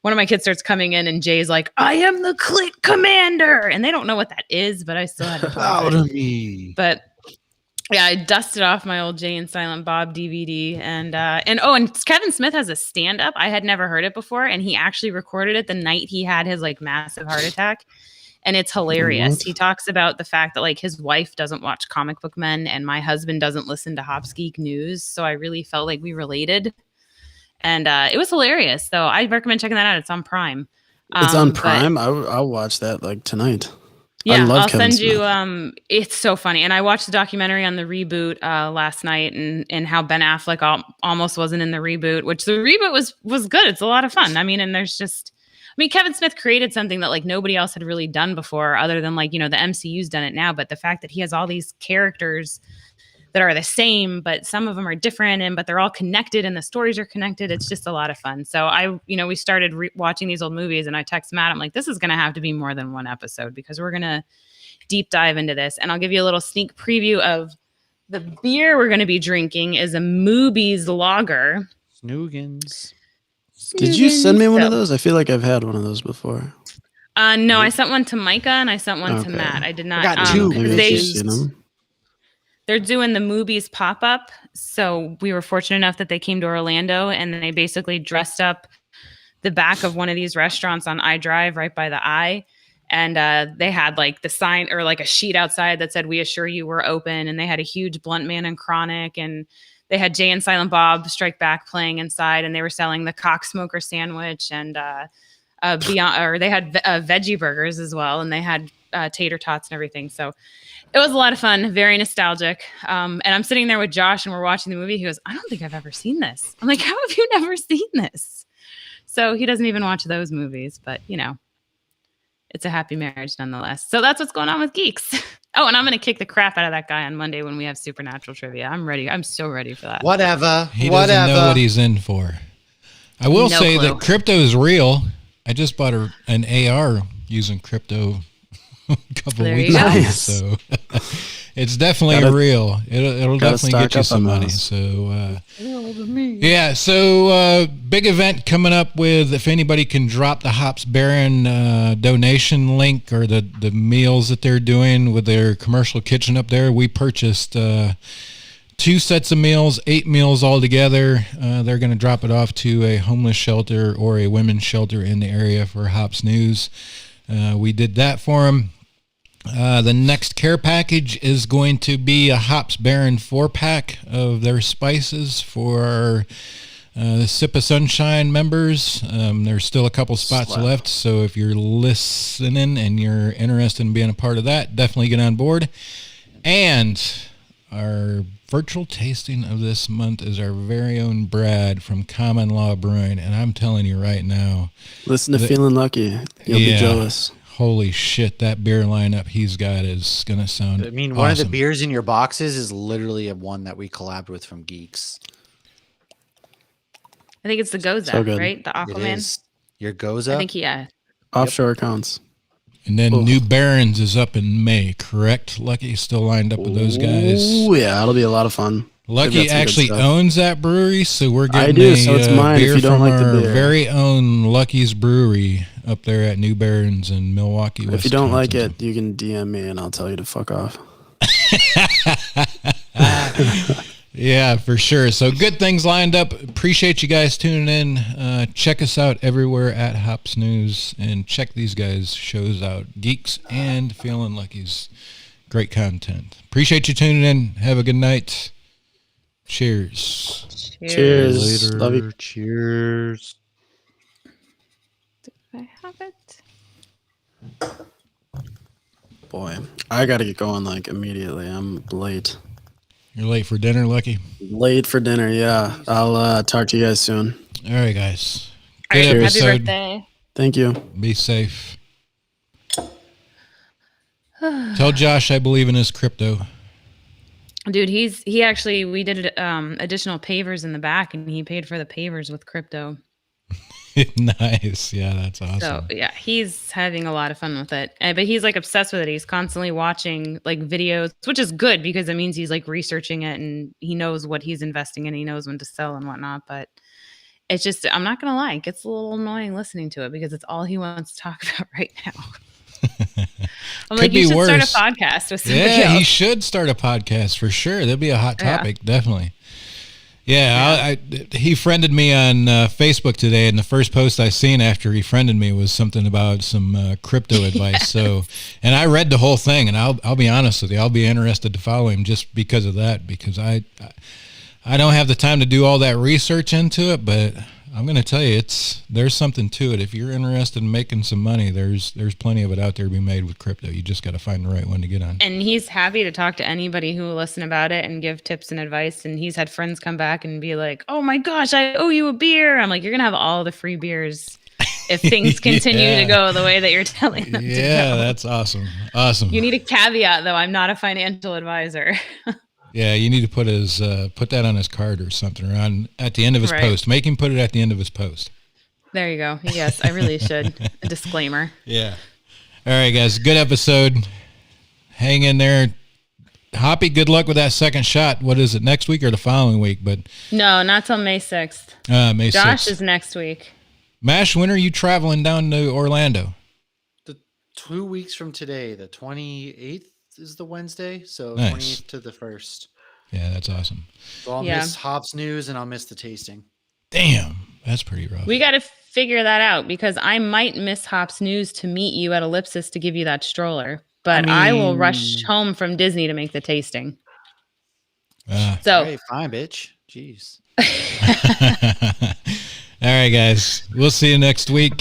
one of my kids starts coming in and Jay's like, I am the Clit Commander. And they don't know what that is, but I still had to pause it. Me. But yeah, I dusted off my old Jay and Silent Bob DVD. And Kevin Smith has a stand-up. I had never heard it before. And he actually recorded it the night he had his like massive heart attack. And it's hilarious. He talks about the fact that like his wife doesn't watch Comic Book Men and my husband doesn't listen to Hops Geek News. So I really felt like we related. And it was hilarious. So I recommend checking that out. It's on Prime. It's on Prime? I'll watch that like tonight. Yeah, I'll send you. It's so funny. And I watched the documentary on the reboot last night and how Ben Affleck almost wasn't in the reboot, which the reboot was good. It's a lot of fun. I mean, and Kevin Smith created something that like nobody else had really done before other than like, the MCU's done it now. But the fact that he has all these characters that are the same, but some of them are different, but they're all connected and the stories are connected. It's just a lot of fun. So we started watching these old movies and I text Matt, I'm like, this is going to have to be more than one episode because we're going to deep dive into this. And I'll give you a little sneak preview of the beer we're going to be drinking is a Moobies Lager. Snoogans. Did you send me one of those? I feel like I've had one of those before. No, I sent one to Micah and I sent one to Matt. I did not. I got 2. They're doing the Moobies pop-up. So we were fortunate enough that they came to Orlando and they basically dressed up the back of one of these restaurants on iDrive right by the I. And they had like the sign or like a sheet outside that said, we assure you we're open. And they had a huge Blunt Man and Chronic. And they had Jay and Silent Bob Strike Back playing inside. And they were selling the Cock Smoker sandwich and they had veggie burgers as well. And they had tater tots and everything. So it was a lot of fun, very nostalgic. And I'm sitting there with Josh and we're watching the movie. He goes, I don't think I've ever seen this. I'm like, how have you never seen this? So he doesn't even watch those movies, but it's a happy marriage nonetheless. So that's what's going on with Geeks. Oh, and I'm going to kick the crap out of that guy on Monday when we have Supernatural trivia. I'm ready. I'm so ready for that. Whatever. He doesn't know what he's in for. I will say that crypto is real. I just bought an AR using crypto a couple of weeks ago, so it's definitely real. It'll definitely get you some money. So big event coming up with, if anybody can drop the Hops Baron donation link or the meals that they're doing with their commercial kitchen up there. We purchased 2 sets of meals, 8 meals altogether. They're going to drop it off to a homeless shelter or a women's shelter in the area for Hops News. We did that for them. The next care package is going to be a Hops Baron 4-pack of their spices for our Sip of Sunshine members. There's still a couple spots left, so if you're listening and you're interested in being a part of that, definitely get on board. And our virtual tasting of this month is our very own Brad from Common Law Brewing, and I'm telling you right now, listen to Feeling Lucky. You'll be jealous. Holy shit, that beer lineup he's got is going to sound one awesome. Of the beers in your boxes is literally one that we collabed with from Geeks. I think it's the Goza, right? The Aquaman. Your Goza? I think, yeah. Offshore accounts. And then New Barons is up in May, correct? Lucky still lined up with those guys. Oh yeah, it'll be a lot of fun. Lucky actually owns that brewery, so we're getting so it's mine beer if you don't from like the our beer. very own Lucky's Brewery up there at New Barons in Milwaukee, Wisconsin. If you don't like it, you can DM me and I'll tell you to fuck off. Yeah, for sure. So good things lined up. Appreciate you guys tuning in. Check us out everywhere at Hops News and check these guys' shows out. Geeks and Feeling Lucky's great content. Appreciate you tuning in. Have a good night. Cheers. Cheers. Later. Love you. Cheers. Did I have it? Boy, I gotta get going like immediately. I'm late. You're late for dinner, Lucky? Late for dinner, yeah. I'll talk to you guys soon. All right, guys. All right, Good happy episode. birthday. Thank you. Be safe. Tell Josh I believe in his crypto. Dude, he actually, we did additional pavers in the back and he paid for the pavers with crypto. Nice. Yeah, that's awesome. So yeah, he's having a lot of fun with it. But he's like obsessed with it. He's constantly watching like videos, which is good because it means he's like researching it and he knows what he's investing in. He knows when to sell and whatnot. But it's just, I'm not going to lie, it gets a little annoying listening to it because it's all he wants to talk about right now. I'm like, you should start a podcast with somebody else. He should start a podcast for sure. That'd be a hot topic, definitely. Yeah, he friended me on Facebook today, and the first post I seen after he friended me was something about some crypto advice. So, and I read the whole thing, and I'll be honest with you, I'll be interested to follow him just because of that, because I don't have the time to do all that research into it, but I'm going to tell you, there's something to it. If you're interested in making some money, there's plenty of it out there to be made with crypto. You just got to find the right one to get on. And he's happy to talk to anybody who will listen about it and give tips and advice. And he's had friends come back and be like, "Oh my gosh, I owe you a beer." I'm like, "You're going to have all the free beers if things continue to go the way that you're telling them to go." Yeah, that's awesome. Awesome. You need a caveat, though. I'm not a financial advisor. Yeah, you need to put that on his card or something, or at the end of his post. Make him put it at the end of his post. There you go. Yes, I really should. A disclaimer. Yeah. All right, guys. Good episode. Hang in there. Hoppy, good luck with that second shot. What is it, next week or the following week? But no, not till May 6th. May 6th. Josh is next week. Mash, when are you traveling down to Orlando? 2 weeks from today, the 28th. Is the Wednesday, so nice. 28th to the 1st. Yeah, that's awesome. So I'll miss Hops News and I'll miss the tasting. Damn, that's pretty rough. We got to figure that out because I might miss Hops News to meet you at Ellipsis to give you that stroller, but I will rush home from Disney to make the tasting. So hey, fine, bitch. Jeez. All right, guys. We'll see you next week.